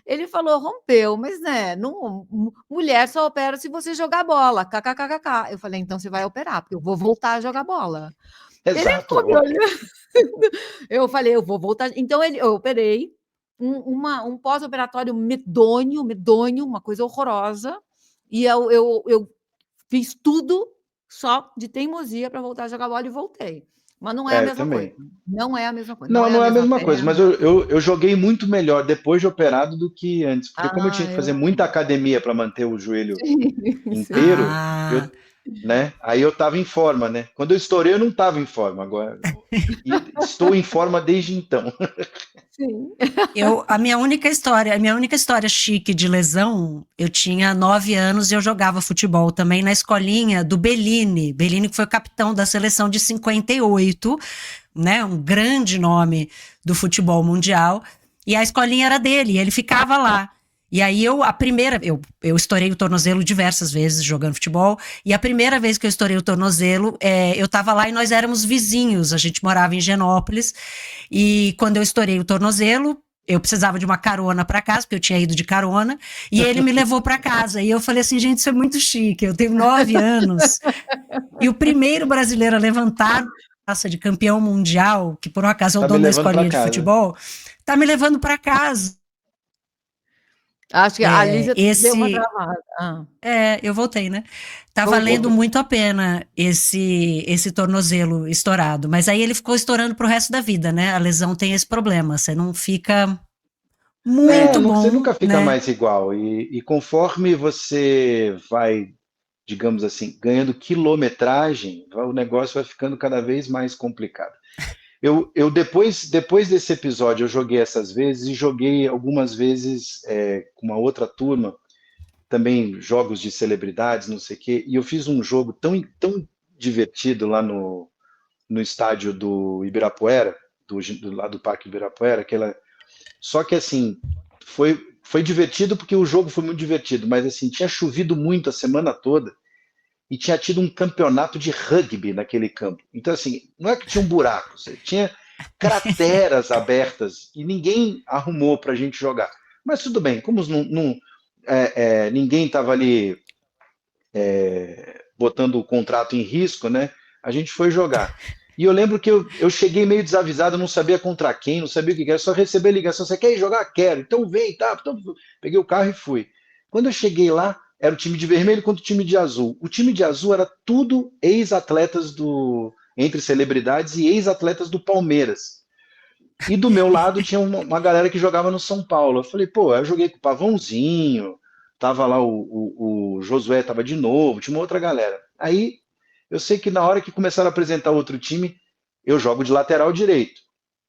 Ele falou: "Rompeu, mas, né, não mulher só opera se você jogar bola, kkkk". Eu falei: "Então você vai operar, porque eu vou voltar a jogar bola". Ele Exato, ficou me óbvio. olhando, eu falei: "Eu vou voltar". Então eu operei, um pós-operatório medonho, medonho, uma coisa horrorosa, e eu fiz tudo só de teimosia para voltar a jogar bola e voltei. Mas não é a Eu mesma coisa, também. não é a mesma coisa, não Não, é a não é a mesma mesma coisa, mas perna. eu joguei muito melhor depois de operado do que antes, porque como eu tinha Ah, que fazer eu muita academia para manter o joelho sim, sim. inteiro, eu, Ah, né? Aí eu estava em forma, né? Quando eu estourei, eu não estava em forma. Agora e estou em forma desde então. Sim. a minha única história chique de lesão, eu tinha 9 anos e eu jogava futebol também na escolinha do Bellini. Bellini que foi o capitão da seleção de 58, né? Um grande nome do futebol mundial. E a escolinha era dele, e ele ficava lá. E aí eu estourei o tornozelo diversas vezes jogando futebol, e a primeira vez que eu estourei o tornozelo, eu tava lá e nós éramos vizinhos, a gente morava em Genópolis, e quando eu estourei o tornozelo, eu precisava de uma carona para casa, porque eu tinha ido de carona, e ele me levou para casa. E eu falei assim, gente, isso é muito chique. Eu tenho 9 anos e o primeiro brasileiro a levantar a taça de campeão mundial, que por um acaso é o Tá me dono da levando para escolinha de casa. futebol, tá me levando para casa. Acho que a É, Lígia deu uma travada. Hã. eu voltei, né? Tá valendo Voltou. muito a pena esse tornozelo estourado, mas aí ele ficou estourando pro resto da vida, né? A lesão tem esse problema, você não fica muito Você bom, nunca fica né? mais igual. E conforme você vai, digamos assim, ganhando quilometragem, o negócio vai ficando cada vez mais complicado. Eu depois desse episódio, eu joguei essas vezes e joguei algumas vezes com uma outra turma, também jogos de celebridades, não sei o quê, e eu fiz um jogo tão divertido lá no estádio do Ibirapuera, lá do Parque Ibirapuera, só que assim, foi divertido porque o jogo foi muito divertido, mas assim, tinha chovido muito a semana toda e tinha tido um campeonato de rugby naquele campo. Então, assim, não é que tinha um buraco, tinha crateras abertas e ninguém arrumou para a gente jogar. Mas tudo bem, como ninguém estava ali botando o contrato em risco, né? A gente foi jogar. E eu lembro que eu cheguei meio desavisado, não sabia contra quem, não sabia o que era, só receber ligação. Você quer ir jogar? Quero. Então vem, tá? Então, peguei o carro e fui. Quando eu cheguei lá, era o time de vermelho contra o time de azul. O time de azul era tudo ex-atletas entre celebridades e ex-atletas do Palmeiras. E do meu lado tinha uma galera que jogava no São Paulo. Eu falei, pô, eu joguei com o Pavãozinho, tava lá o Josué, tava de novo, tinha uma outra galera. Aí eu sei que na hora que começaram a apresentar outro time, eu jogo de lateral direito.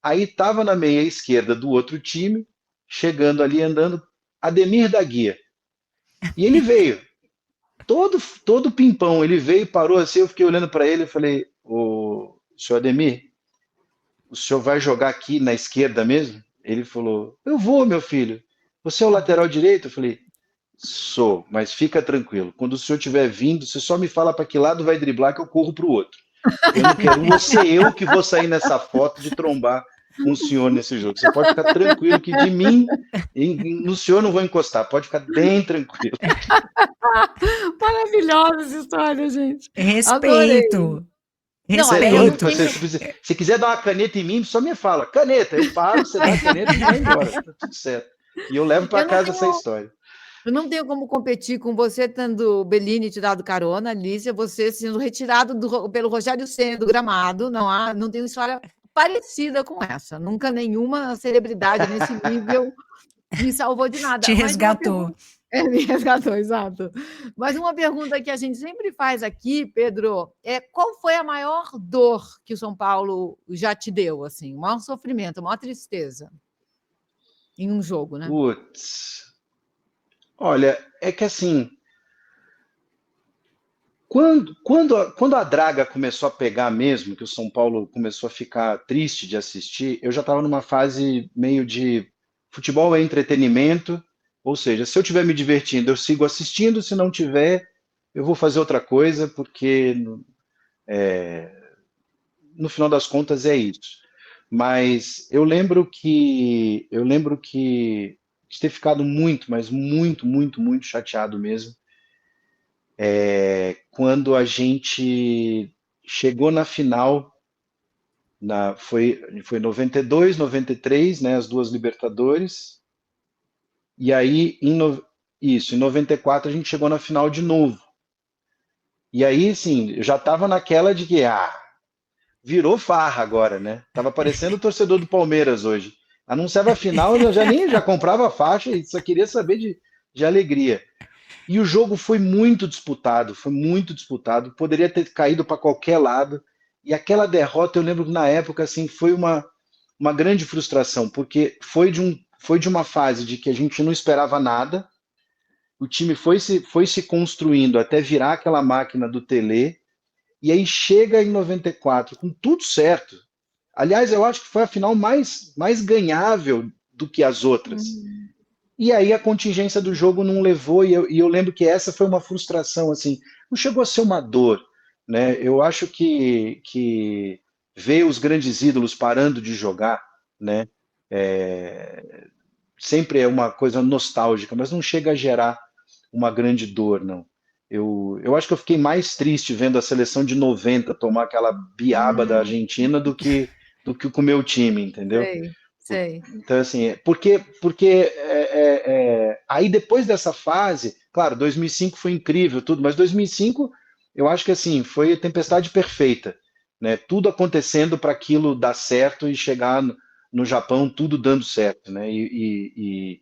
Aí tava na meia esquerda do outro time, chegando ali, andando, Ademir da Guia. E ele veio, todo pimpão, ele veio, parou assim, eu fiquei olhando para ele e falei, o senhor Ademir, o senhor vai jogar aqui na esquerda mesmo? Ele falou, eu vou, meu filho. Você é o lateral direito? Eu falei, sou, mas fica tranquilo. Quando o senhor estiver vindo, você só me fala para que lado vai driblar que eu corro para o outro. Eu não quero ser eu que vou sair nessa foto de trombar com o senhor nesse jogo. Você pode ficar tranquilo que de mim, no senhor não vou encostar. Pode ficar bem tranquilo. Maravilhosa essa história, gente. Adorei. Respeito, Não, olha, eu não respeito. tenho Se quiser dar uma caneta em mim, só me fala. Caneta, eu paro, você dá a caneta e vai embora. Tá tudo certo. E eu levo para eu não casa essa tenho história. eu não tenho como competir com você tendo o Bellini te dado carona, Alicia, você sendo retirado pelo Rogério Ceni do gramado, não tenho história parecida com essa. Nunca nenhuma celebridade nesse nível me salvou de nada. Te Mas uma resgatou. pergunta me resgatou, exato. Mas uma pergunta que a gente sempre faz aqui, Pedro, qual foi a maior dor que o São Paulo já te deu, assim, o maior sofrimento, a maior tristeza em um jogo, né? Putz. Olha, é que assim, quando a draga começou a pegar mesmo, que o São Paulo começou a ficar triste de assistir, eu já estava numa fase meio de futebol é entretenimento, ou seja, se eu estiver me divertindo, eu sigo assistindo, se não tiver, eu vou fazer outra coisa, porque no final das contas é isso. Mas eu lembro que de ter ficado muito, mas muito, muito, muito chateado mesmo, quando a gente chegou na final, foi 92, 93, né, as duas Libertadores, e aí em 94 a gente chegou na final de novo. E aí, assim, eu já tava naquela de que, virou farra agora, né? Tava parecendo o torcedor do Palmeiras hoje. Anunciava a final, eu já comprava a faixa e só queria saber de alegria. E o jogo foi muito disputado, poderia ter caído para qualquer lado. E aquela derrota, eu lembro que na época, assim, foi uma grande frustração, porque foi de uma fase de que a gente não esperava nada, o time foi se construindo até virar aquela máquina do Tele, e aí chega em 94 com tudo certo. Aliás, eu acho que foi a final mais ganhável do que as outras. E aí a contingência do jogo não levou, e eu lembro que essa foi uma frustração, assim, não chegou a ser uma dor, né? Eu acho que ver os grandes ídolos parando de jogar, né? Sempre é uma coisa nostálgica, mas não chega a gerar uma grande dor, não. Eu acho que eu fiquei mais triste vendo a seleção de 90 tomar aquela biaba da Argentina do que com o meu time, entendeu? Sei. Então, assim, porque aí depois dessa fase, claro, 2005 foi incrível, tudo, mas 2005 eu acho que assim foi a tempestade perfeita, né? Tudo acontecendo para aquilo dar certo e chegar no Japão tudo dando certo, né? E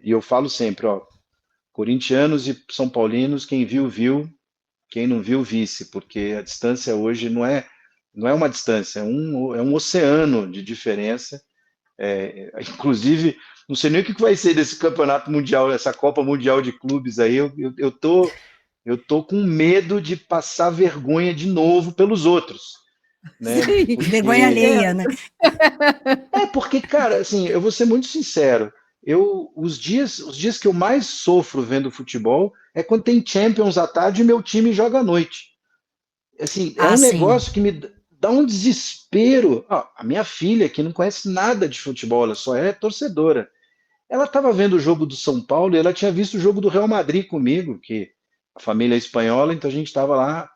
eu falo sempre, ó, corintianos e são paulinos, quem viu, viu, quem não viu, visse, porque a distância hoje não é uma distância, é um oceano de diferença. Inclusive, não sei nem o que vai ser desse campeonato mundial, essa Copa Mundial de Clubes aí. Eu tô com medo de passar vergonha de novo pelos outros, né? Sim, Vergonha alheia, né? Porque, cara, assim, eu vou ser muito sincero. Os dias que eu mais sofro vendo futebol é quando tem Champions à tarde e meu time joga à noite. Assim, é um Sim. negócio que me dá um desespero. A minha filha, que não conhece nada de futebol, ela só é torcedora. Ela estava vendo o jogo do São Paulo e ela tinha visto o jogo do Real Madrid comigo, que a família é espanhola, então a gente estava lá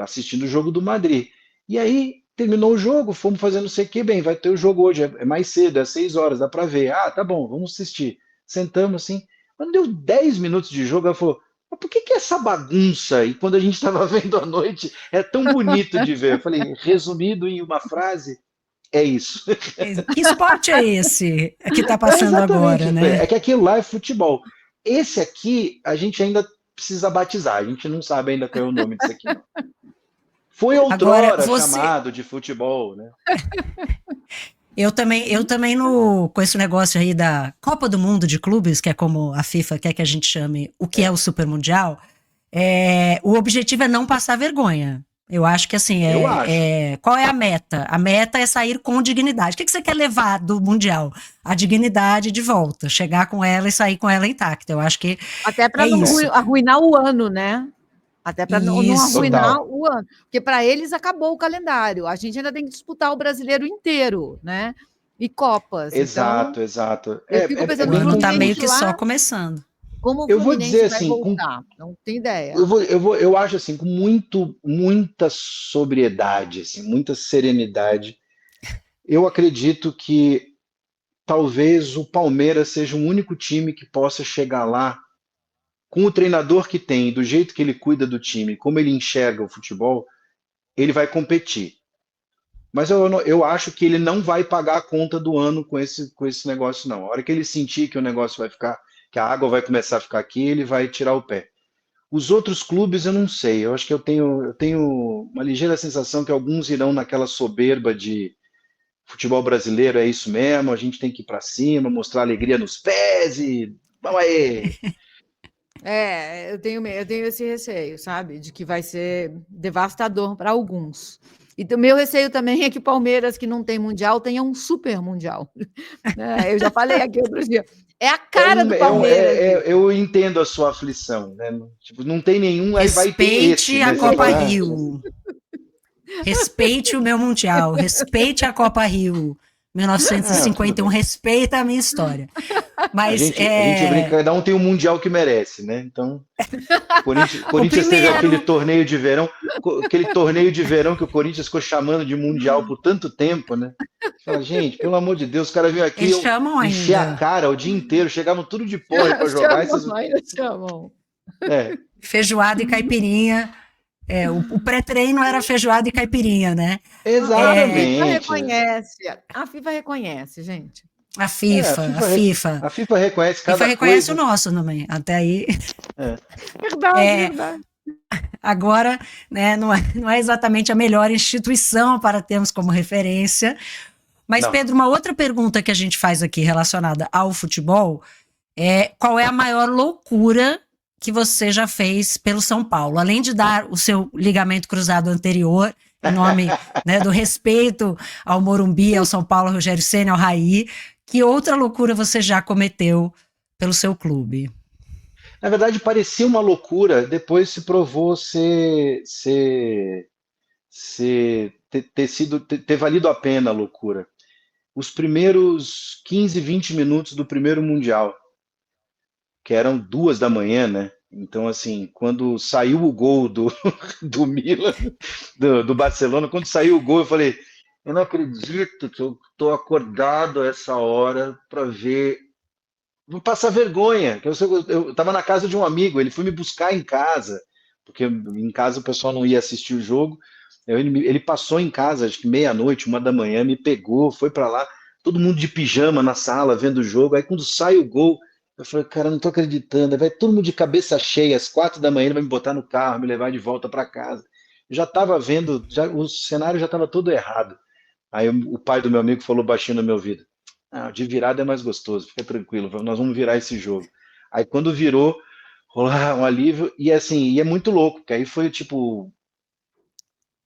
assistindo o jogo do Madrid. E aí terminou o jogo, fomos fazer não sei o que, bem, vai ter o jogo hoje, é mais cedo, é 6 horas, dá para ver. Tá bom, vamos assistir. Sentamos assim. Quando deu 10 minutos de jogo, ela falou: mas por que essa bagunça? E quando a gente estava vendo à noite, é tão bonito de ver. Eu falei, resumido em uma frase, é isso. Que esporte é esse que está passando Exatamente. agora, né? É que aquilo lá é futebol. Esse aqui, a gente ainda precisa batizar. A gente não sabe ainda qual é o nome disso aqui. Não. Foi Agora, outrora chamado de futebol, né? Eu também com esse negócio aí da Copa do Mundo de Clubes, que é como a FIFA quer que a gente chame o que é o Super Mundial, o objetivo é não passar vergonha. Eu acho que assim, Eu acho. qual é a meta? A meta é sair com dignidade. O que você quer levar do Mundial? A dignidade de volta, chegar com ela e sair com ela intacta. Eu acho que até para não isso. arruinar o ano, né? Até para não arruinar Total. o ano. Porque para eles acabou o calendário. A gente ainda tem que disputar o brasileiro inteiro, né? E Copas. Exato, Então, exato. eu fico pensando, O o ano está meio Fluminense que lá, só começando. como o Eu vou dizer Fluminense vai assim, voltar? Não tem ideia. eu acho assim, com muita sobriedade, assim, muita serenidade. Eu acredito que talvez o Palmeiras seja o único time que possa chegar lá com o treinador que tem, do jeito que ele cuida do time, como ele enxerga o futebol, ele vai competir. Mas eu acho que ele não vai pagar a conta do ano com esse negócio, não. A hora que ele sentir que o negócio vai ficar, que a água vai começar a ficar aqui, ele vai tirar o pé. Os outros clubes eu não sei. Eu acho que eu tenho uma ligeira sensação que alguns irão naquela soberba de futebol brasileiro, é isso mesmo, a gente tem que ir para cima, mostrar alegria nos pés e vamos aí. Eu tenho esse receio, sabe? De que vai ser devastador para alguns. E o meu receio também é que o Palmeiras, que não tem Mundial, tenha um super Mundial. Eu já falei aqui outro dia. É a cara do Palmeiras. Eu entendo a sua aflição, né? Tipo, não tem nenhum, aí vai ter esse. Respeite a Né? Copa Rio. Respeite o meu Mundial. Respeite a Copa Rio. 1951, tudo bem. respeita a minha história. Mas A gente brinca, cada um tem um mundial que merece, né? Então, Corinthians teve primeiro, aquele torneio de verão que o Corinthians ficou chamando de mundial por tanto tempo, né? Fala, gente, pelo amor de Deus, os caras vinham aqui eles chamam encher a ainda. cara o dia inteiro, chegavam tudo de porre para jogar. Chamam, ainda chamam. É, Feijoada e caipirinha. O pré-treino era feijoada e caipirinha, né? exatamente. A FIFA reconhece, gente. A FIFA, a FIFA. A FIFA reconhece A FIFA cada reconhece o coisa. nosso também. Até aí. Verdade. Agora, né, não é exatamente a melhor instituição para termos como referência. Mas, Não. Pedro, uma outra pergunta que a gente faz aqui relacionada ao futebol é: qual é a maior loucura que você já fez pelo São Paulo? Além de dar o seu ligamento cruzado anterior, em nome, né, do respeito ao Morumbi, ao São Paulo, ao Rogério Ceni, ao Raí, que outra loucura você já cometeu pelo seu clube? Na verdade, parecia uma loucura, depois se provou ter valido a pena a loucura. Os primeiros 15, 20 minutos do primeiro Mundial, que eram 2 da manhã, né? Então, assim, quando saiu o gol do Milan, do Barcelona, quando saiu o gol, eu falei, eu não acredito que eu estou acordado a essa hora para ver. Vou passar vergonha. Eu estava na casa de um amigo, ele foi me buscar em casa, porque em casa o pessoal não ia assistir o jogo. Ele passou em casa, acho que meia-noite, 1 da manhã, me pegou, foi para lá, todo mundo de pijama na sala, vendo o jogo. Aí quando sai o gol, eu falei, cara, não tô acreditando. Vai todo mundo de cabeça cheia, às 4 da manhã, ele vai me botar no carro, me levar de volta para casa. Eu já estava vendo, o cenário já estava todo errado. Aí o pai do meu amigo falou baixinho no meu ouvido, de virada é mais gostoso, fica tranquilo, nós vamos virar esse jogo. Aí quando virou, rolou um alívio, e assim, e é muito louco, porque aí foi tipo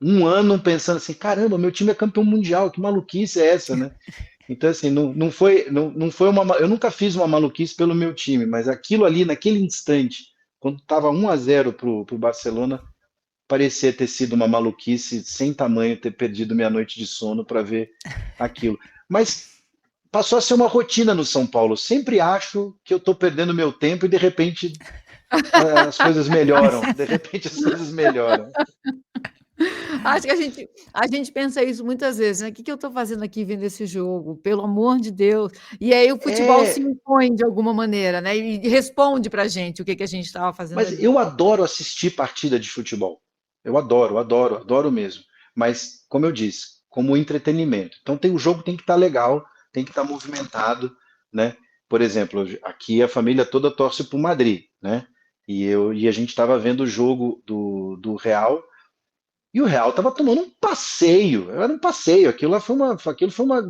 um ano pensando assim, caramba, meu time é campeão mundial, que maluquice é essa, né? Então assim, não foi eu nunca fiz uma maluquice pelo meu time, mas aquilo ali, naquele instante, quando estava 1-0 pro Barcelona, parecia ter sido uma maluquice sem tamanho ter perdido minha noite de sono para ver aquilo. Mas passou a ser uma rotina no São Paulo. Sempre acho que eu estou perdendo meu tempo e de repente as coisas melhoram. De repente as coisas melhoram. Acho que a gente pensa isso muitas vezes, né? O que eu estou fazendo aqui vendo esse jogo? Pelo amor de Deus. E aí o futebol se impõe de alguma maneira, né? E responde para a gente o que a gente estava fazendo Mas ali. eu adoro assistir partida de futebol. Eu adoro mesmo. Mas, como eu disse, como entretenimento. Então o jogo tem que estar legal, tem que estar movimentado, né? Por exemplo, aqui a família toda torce para o Madrid, né? E a gente estava vendo o jogo do Real. E o Real estava tomando um passeio, era um passeio, aquilo foi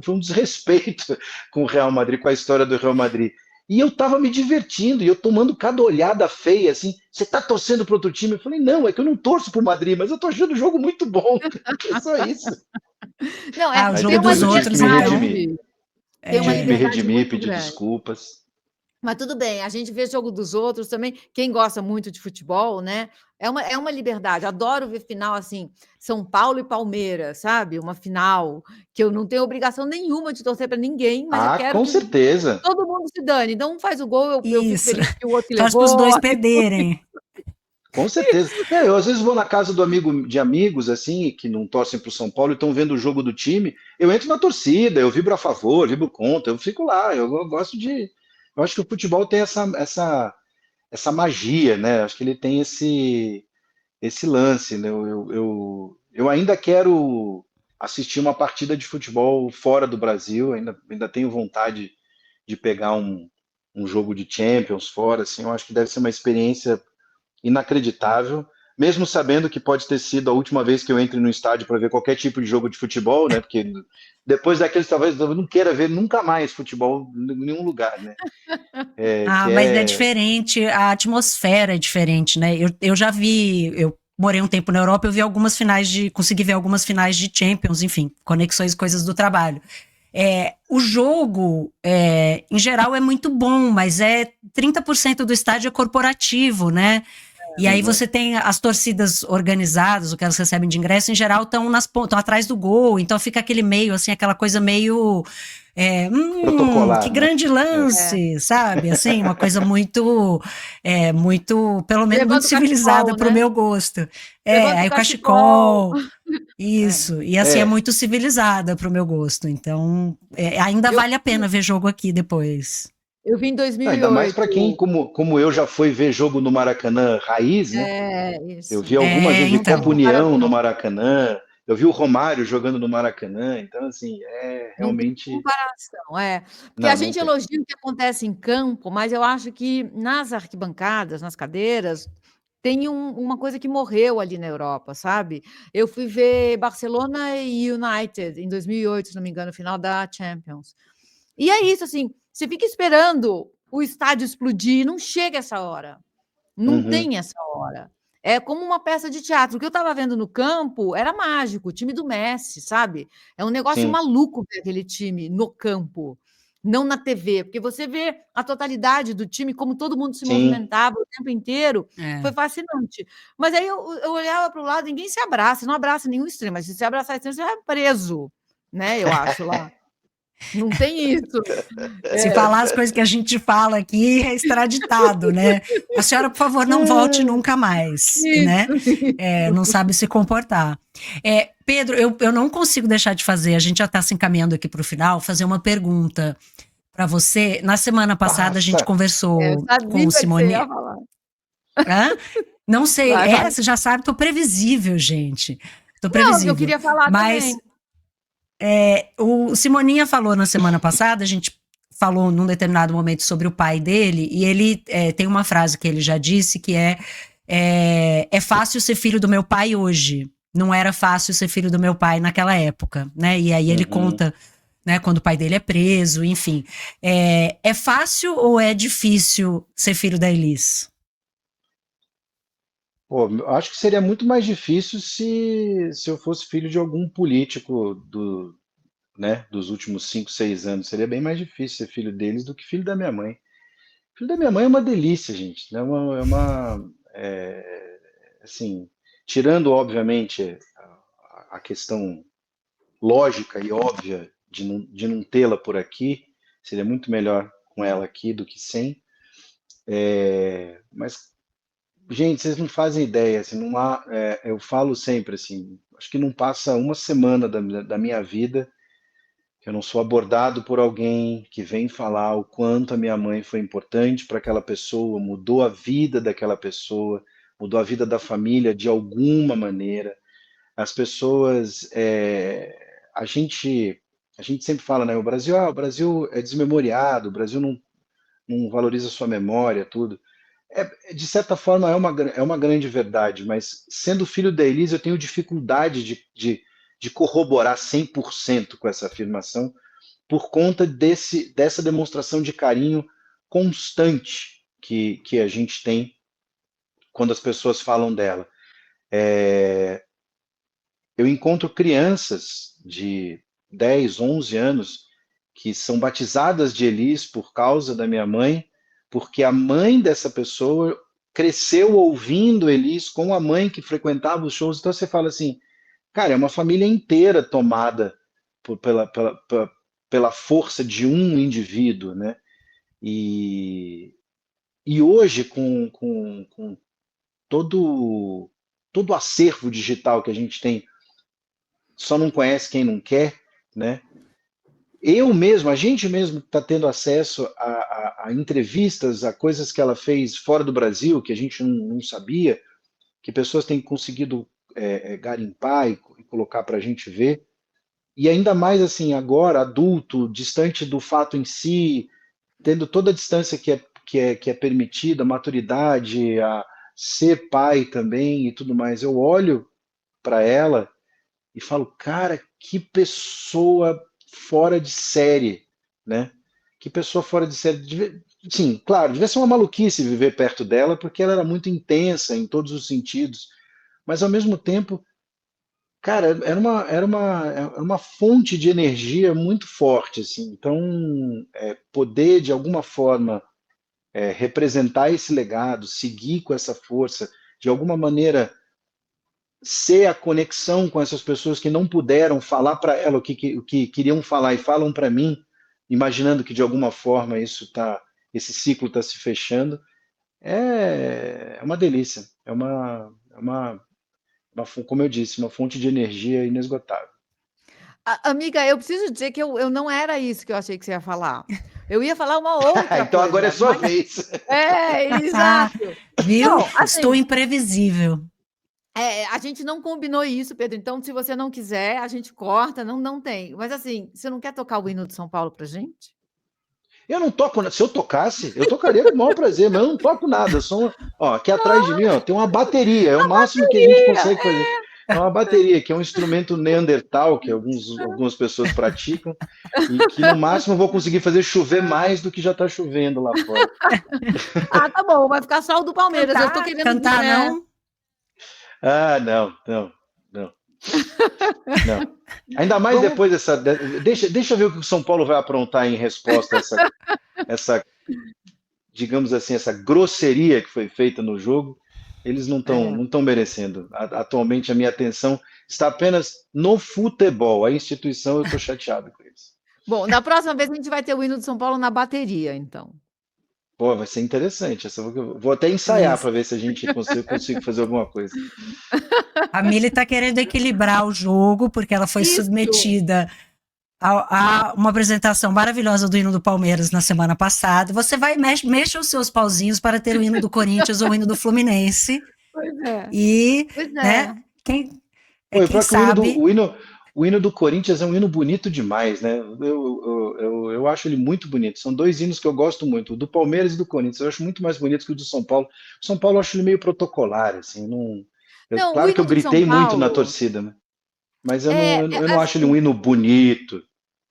um desrespeito com o Real Madrid, com a história do Real Madrid. E eu estava me divertindo, e eu tomando cada olhada feia, assim, você está torcendo para outro time? Eu falei, não, é que eu não torço para o Madrid, mas eu estou achando o jogo muito bom, é só isso. Não, o tem jogo uma dos outros, então. Tem uma Tive que me liberdade redimir, muito pedir grande. desculpas. Mas tudo bem, a gente vê jogo dos outros também. Quem gosta muito de futebol, né? É uma liberdade. Adoro ver final assim, São Paulo e Palmeiras, sabe? Uma final que eu não tenho obrigação nenhuma de torcer para ninguém, mas eu quero Com que certeza. todo mundo se dane. Então, um faz o gol, eu fico Isso. feliz que o outro Torce para os levou. dois perderem. Com certeza. Eu às vezes vou na casa de amigos, assim, que não torcem para o São Paulo e estão vendo o jogo do time. Eu entro na torcida, eu vibro a favor, vibro contra, eu fico lá. Eu gosto de. Eu acho que o futebol tem essa magia, né? Acho que ele tem esse lance, né? Eu ainda quero assistir uma partida de futebol fora do Brasil, ainda tenho vontade de pegar um jogo de Champions fora, assim, eu acho que deve ser uma experiência inacreditável, mesmo sabendo que pode ter sido a última vez que eu entre no estádio para ver qualquer tipo de jogo de futebol, né? Porque depois daqueles, talvez eu não queira ver nunca mais futebol em nenhum lugar, né? Mas é diferente, a atmosfera é diferente, né? Eu já vi, eu morei um tempo na Europa, eu vi consegui ver algumas finais de Champions, enfim, conexões, coisas do trabalho. O jogo, em geral, é muito bom, mas 30% do estádio é corporativo, né? E aí você tem as torcidas organizadas, o que elas recebem de ingresso, em geral, estão atrás do gol, então fica aquele meio, assim, aquela coisa meio. Que Protocolar, né? grande lance, sabe? Assim, uma coisa muito, pelo menos muito Levanta o civilizada cachecol, para o né? meu gosto. Levanta Aí o o cachecol. cachecol, isso. E assim, é É, muito civilizada para o meu gosto. Então, ainda Eu, vale a pena ver jogo aqui depois. eu vi em ainda mais para quem, 2008. como eu, já foi ver jogo no Maracanã raiz, né? Eu Isso. vi algumas vezes o Então. Copa Não, União no comparação. Maracanã, eu vi o Romário jogando no Maracanã, então, assim, Não tem realmente. comparação, é. Porque a Não, não gente tem. elogia o que acontece em campo, mas eu acho que nas arquibancadas, nas cadeiras, tem uma coisa que morreu ali na Europa, sabe? Eu fui ver Barcelona e United em 2008, se não me engano, final da Champions. E é isso, assim, você fica esperando o estádio explodir, não chega essa hora. Não Uhum, tem essa hora. É como uma peça de teatro. O que eu estava vendo no campo era mágico, o time do Messi, sabe? É um negócio sim, maluco ver aquele time no campo, não na TV, porque você vê a totalidade do time, como todo mundo se sim. movimentava o tempo inteiro, É. foi fascinante. Mas aí eu olhava para o lado, ninguém se abraça, não abraça nenhum extremo, mas se você abraçar extremo, você vai preso, né? Eu acho lá. Não tem isso. Se É, falar as coisas que a gente fala aqui, é extraditado, né? A senhora, por favor, não volte nunca mais, né? isso, Não isso. sabe se comportar. Pedro, eu não consigo deixar de fazer, a gente já está se encaminhando aqui para o final, fazer uma pergunta para você. Na semana passada, a gente Passa. Eu conversou com o sabia que você ia Simone. falar. Hã? Não sei, Vai, vai. você já sabe, tô previsível, gente. Tô Não, eu previsível. queria falar Mas também. o Simoninha falou na semana passada, a gente falou num determinado momento sobre o pai dele, e ele tem uma frase que ele já disse que é fácil ser filho do meu pai hoje. Não era fácil ser filho do meu pai naquela época, né? E aí ele Uhum. conta, né, quando o pai dele é preso, enfim. É fácil ou é difícil ser filho da Elis? Pô, eu acho que seria muito mais difícil se eu fosse filho de algum político né, dos últimos 5, 6 anos. Seria bem mais difícil ser filho deles do que filho da minha mãe. Filho da minha mãe é uma delícia, gente. Assim, tirando, obviamente, a questão lógica e óbvia de não tê-la por aqui, seria muito melhor com ela aqui do que sem. Mas, gente, vocês não fazem ideia, assim, não há, eu falo sempre assim, acho que não passa uma semana da minha vida que eu não sou abordado por alguém que vem falar o quanto a minha mãe foi importante para aquela pessoa, mudou a vida daquela pessoa, mudou a vida da família de alguma maneira. As pessoas, a gente sempre fala, né? O Brasil é desmemoriado, o Brasil não valoriza sua memória, tudo. De certa forma é uma grande verdade, mas sendo filho da Elise, eu tenho dificuldade de corroborar 100% com essa afirmação, por conta dessa demonstração de carinho constante que a gente tem quando as pessoas falam dela. Eu encontro crianças de 10, 11 anos que são batizadas de Elis por causa da minha mãe, porque a mãe dessa pessoa cresceu ouvindo Elis com a mãe que frequentava os shows. Então você fala assim, cara, é uma família inteira tomada pela força de um indivíduo, né? E hoje, com todo o acervo digital que a gente tem, só não conhece quem não quer, né? A gente mesmo está tendo acesso a entrevistas, a coisas que ela fez fora do Brasil, que a gente não sabia, que pessoas têm conseguido garimpar e colocar para a gente ver. E ainda mais assim, agora, adulto, distante do fato em si, tendo toda a distância que é permitida, a maturidade, a ser pai também e tudo mais, eu olho para ela e falo, cara, que pessoa fora de série, né? Que pessoa fora de série. Sim, claro, devia ser uma maluquice viver perto dela, porque ela era muito intensa em todos os sentidos, mas ao mesmo tempo, cara, era uma fonte de energia muito forte, assim. Então, poder de alguma forma representar esse legado, seguir com essa força, de alguma maneira, ser a conexão com essas pessoas que não puderam falar para ela o que queriam falar e falam para mim, imaginando que de alguma forma esse ciclo está se fechando, é uma delícia. Como eu disse, uma fonte de energia inesgotável. Amiga, eu preciso dizer que eu não era isso que eu achei que você ia falar. Eu ia falar uma outra Então coisa. agora é sua vez. Exato. Viu? Não, assim, Estou imprevisível. a gente não combinou isso, Pedro. Então, se você não quiser, a gente corta, não tem. Mas assim, você não quer tocar o hino de São Paulo pra gente? Eu não toco, se eu tocasse, eu tocaria com o maior prazer, mas eu não toco nada. Aqui atrás de mim, tem uma bateria, é o máximo que a gente consegue fazer. É uma bateria, que é um instrumento Neandertal, que algumas pessoas praticam, e que no máximo eu vou conseguir fazer chover mais do que já está chovendo lá fora. Tá bom, vai ficar só o do Palmeiras. Eu tô querendo Cantar, não? Não. Ainda mais depois dessa. Deixa eu ver o que o São Paulo vai aprontar em resposta a essa, digamos assim, essa grosseria que foi feita no jogo. Eles não estão merecendo. Atualmente a minha atenção está apenas no futebol. A instituição, eu estou chateado com eles. Bom, na próxima vez a gente vai ter o hino de São Paulo na bateria, então. Pô, vai ser interessante. Vou até ensaiar para ver se a gente consigo fazer alguma coisa. A Mili está querendo equilibrar o jogo, porque ela foi submetida a uma apresentação maravilhosa do hino do Palmeiras na semana passada. Você vai mexa os seus pauzinhos para ter o hino do Corinthians ou o hino do Fluminense. Pois é. E, né, quem sabe... O hino do Corinthians é um hino bonito demais, né? Eu acho ele muito bonito. São dois hinos que eu gosto muito, o do Palmeiras e do Corinthians. Eu acho muito mais bonito que o do São Paulo. O São Paulo eu acho ele meio protocolar, assim. Claro que eu gritei muito na torcida, né? Mas eu não acho ele um hino bonito.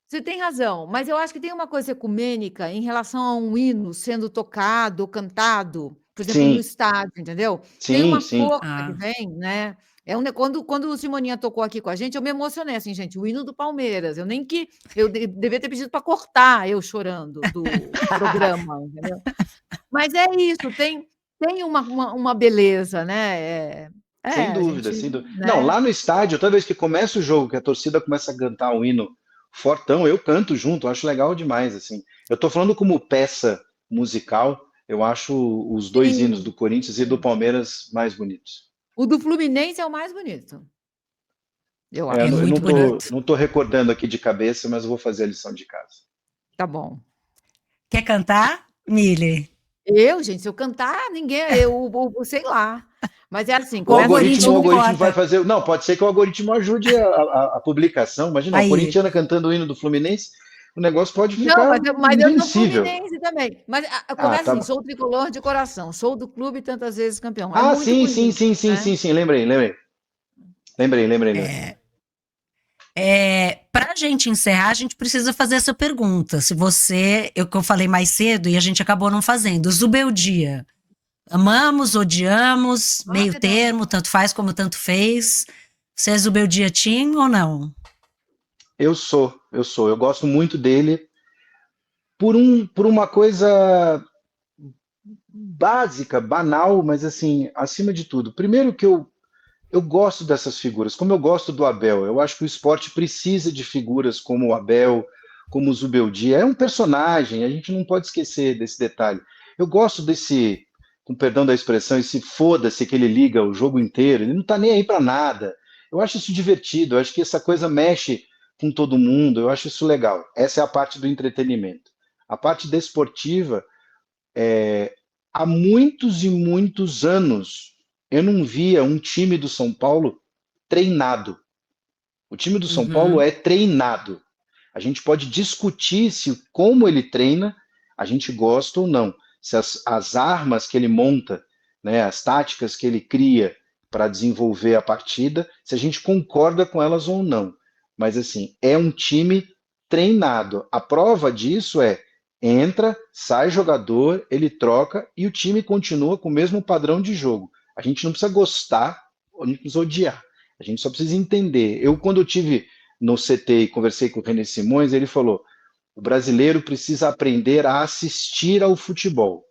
Você tem razão, mas eu acho que tem uma coisa ecumênica em relação a um hino sendo tocado, cantado, por exemplo, no estádio, entendeu? Tem uma força que vem, né? Quando o Simoninha tocou aqui com a gente, eu me emocionei, assim, gente, o hino do Palmeiras. Eu devia ter pedido para cortar eu chorando do programa, entendeu? Mas é isso, tem uma beleza, né? Sem dúvida, sem dúvida. Né? Não, lá no estádio, toda vez que começa o jogo, que a torcida começa a cantar um hino fortão, eu canto junto, acho legal demais, assim. Eu tô falando como peça musical, eu acho os dois hinos do Corinthians e do Palmeiras mais bonitos. O do Fluminense é o mais bonito. Eu acho. Não tô recordando aqui de cabeça, mas eu vou fazer a lição de casa. Tá bom. Quer cantar, Mili? Gente, se eu cantar, ninguém, eu sei lá. Mas é assim, o algoritmo vai fazer. Não, pode ser que o algoritmo ajude a publicação. Imagina, o corintiano cantando o hino do Fluminense, o negócio pode ficar. Não, mas eu sou Fluminense também. Mas começa assim, sou tricolor de coração, sou do clube tantas vezes campeão. Sim, lembrei. Para a gente encerrar, a gente precisa fazer essa pergunta. Se você, que eu falei mais cedo e a gente acabou não fazendo, Zubeldia. Amamos, odiamos, meio termo, tanto faz como tanto fez. Você é Zubeldia Team ou não? Eu sou. Eu gosto muito dele por uma coisa básica, banal, mas assim, acima de tudo. Primeiro que eu gosto dessas figuras, como eu gosto do Abel. Eu acho que o esporte precisa de figuras como o Abel, como o Zubeldia. É um personagem, a gente não pode esquecer desse detalhe. Eu gosto desse, com perdão da expressão, esse foda-se que ele liga o jogo inteiro, ele não tá nem aí para nada. Eu acho isso divertido, eu acho que essa coisa mexe com todo mundo, eu acho isso legal. Essa é a parte do entretenimento. A parte desportiva, há muitos e muitos anos, eu não via um time do São Paulo treinado. O time do São Paulo é treinado. A gente pode discutir como ele treina, a gente gosta ou não. Se as armas que ele monta, né, as táticas que ele cria para desenvolver a partida, se a gente concorda com elas ou não. Mas assim, é um time treinado. A prova disso entra, sai jogador, ele troca e o time continua com o mesmo padrão de jogo. A gente não precisa gostar, ou não precisa odiar. A gente só precisa entender. Quando eu tive no CT e conversei com o René Simões, ele falou: o brasileiro precisa aprender a assistir ao futebol.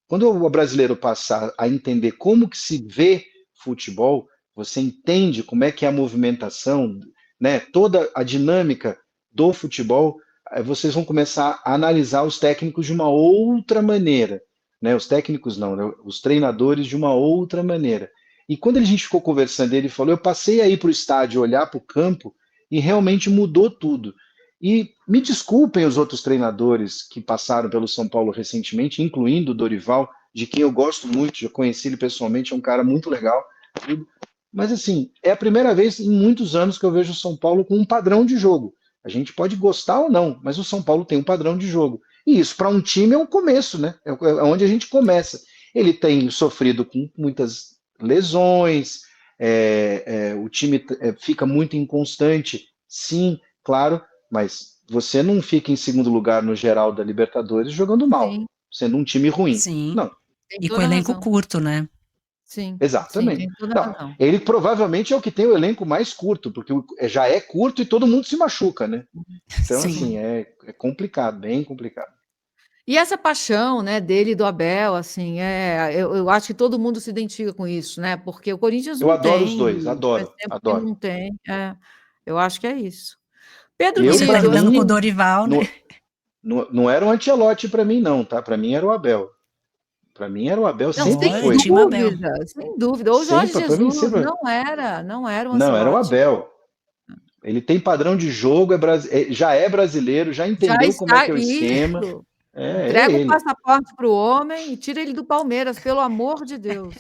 Quando o brasileiro passar a entender como que se vê futebol, você entende como é que é a movimentação, né? Toda a dinâmica do futebol, vocês vão começar a analisar os técnicos de uma outra maneira, né? Os técnicos não, né? Os treinadores de uma outra maneira. E quando a gente ficou conversando, ele falou, eu passei aí para o estádio olhar para o campo e realmente mudou tudo. E me desculpem os outros treinadores que passaram pelo São Paulo recentemente, incluindo o Dorival, de quem eu gosto muito, já conheci ele pessoalmente, é um cara muito legal. Mas assim, é a primeira vez em muitos anos que eu vejo o São Paulo com um padrão de jogo. A gente pode gostar ou não, mas o São Paulo tem um padrão de jogo. E isso para um time é um começo, né? É onde a gente começa. Ele tem sofrido com muitas lesões, o time fica muito inconstante, sim, claro, mas você não fica em segundo lugar no geral da Libertadores jogando mal, Sim, sendo um time ruim. Sim. Não, tem E com toda a elenco razão. curto, né? Sim, exatamente. tem toda a Não, razão. ele provavelmente é o que tem o elenco mais curto, porque já é curto e todo mundo se machuca, né? Então, Sim. assim, é complicado, bem complicado. E essa paixão, né, dele e do Abel, assim, eu acho que todo mundo se identifica com isso, né? Porque o Corinthians Eu não adoro os tem, dois, faz adoro, tempo que adoro. não tem. Eu acho que é isso. Pedro Eu, Você para querido, terminando com o mim, Dorival, né? não era o Ancelotti para mim, não, tá? Para mim era o Abel. Para mim era o Abel, não, sempre Olha, foi. Tim Abel. sem dúvida. Ou Jorge Sempre, para mim Jesus, sempre. não era o Não, era o Ancelotti. Abel. Ele tem padrão de jogo, já é brasileiro, já Já entendeu como é está que é o esquema. isso. É Entrega o ele. passaporte para o homem e tira ele do Palmeiras, pelo amor de Deus.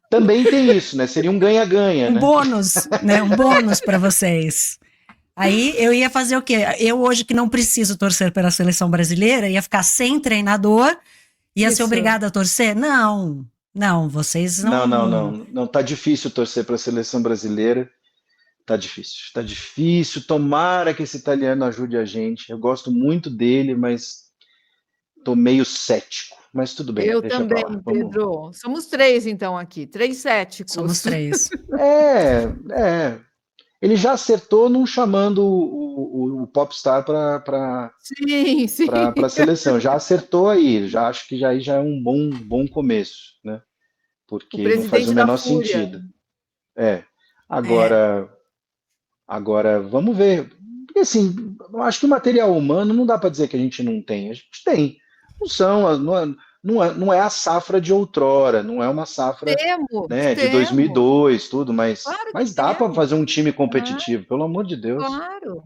Também tem isso, né? Seria um ganha-ganha, Um né? bônus, né? Um bônus para vocês. Aí eu ia fazer o quê? Eu hoje que não preciso torcer pela seleção brasileira, ia ficar sem treinador, ia ser Isso. obrigada a torcer? Não, não, vocês não. Não, tá difícil torcer para a seleção brasileira. Tá difícil. Tomara que esse italiano ajude a gente. Eu gosto muito dele, mas tô meio cético. Mas tudo bem, Eu deixa pra também, lá. Vamos. Pedro. Somos 3, então, aqui. 3 céticos. Somos 3. É. Ele já acertou não chamando o Popstar para Sim, sim. a seleção. Já acertou aí. Já acho que já é um bom começo, né? O Porque não faz o presidente da menor Fúria. sentido. Agora vamos ver. Porque assim, eu acho que o material humano não dá para dizer que a gente não tem. A gente tem. Não é a safra de outrora, não é uma safra, né, de Temos. 2002, tudo, mas Claro que dá para temos. fazer um time competitivo, pelo amor de Deus. Claro.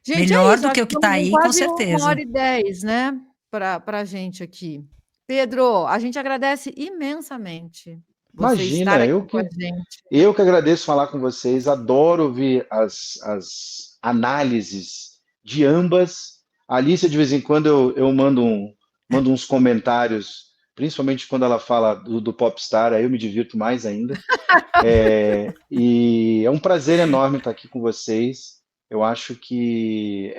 Gente, Melhor isso. do Acho que o que estamos tá com aí, com quase certeza. 1h10, né? Para a gente aqui. Pedro, a gente agradece imensamente você estar Imagina, aqui com a gente. eu que agradeço falar com vocês, adoro ouvir as análises de ambas. A Alicia, de vez em quando, eu mando uns comentários, principalmente quando ela fala do Popstar, aí eu me divirto mais ainda. E é um prazer enorme estar aqui com vocês. Eu acho que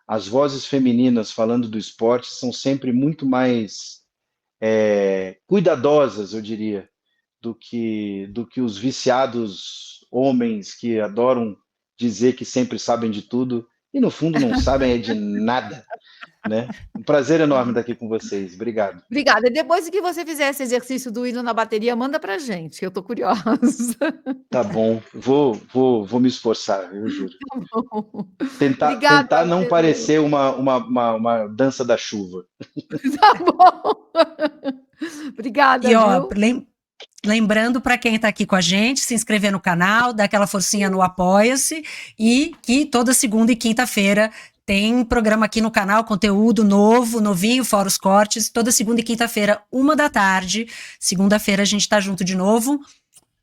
as vozes femininas falando do esporte são sempre muito mais cuidadosas, eu diria, do que os viciados homens que adoram dizer que sempre sabem de tudo e no fundo não sabem de nada, né? Um prazer enorme estar aqui com vocês. Obrigado. Obrigada. E depois que você fizer esse exercício do hino na bateria, manda pra gente, que eu tô curiosa. Tá bom, vou me esforçar, eu juro. Tá bom. Tentar Obrigada, não Pedro. parecer uma dança da chuva. Tá bom. Obrigada, E ó, viu? lembrando para quem está aqui com a gente, se inscrever no canal, dar aquela forcinha no Apoia-se e que toda segunda e quinta-feira tem programa aqui no canal, conteúdo novo, novinho, fora os cortes, toda segunda e quinta-feira, 13h. Segunda-feira a gente está junto de novo.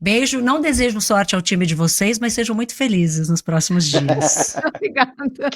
Beijo, não desejo sorte ao time de vocês, mas sejam muito felizes nos próximos dias. Obrigada.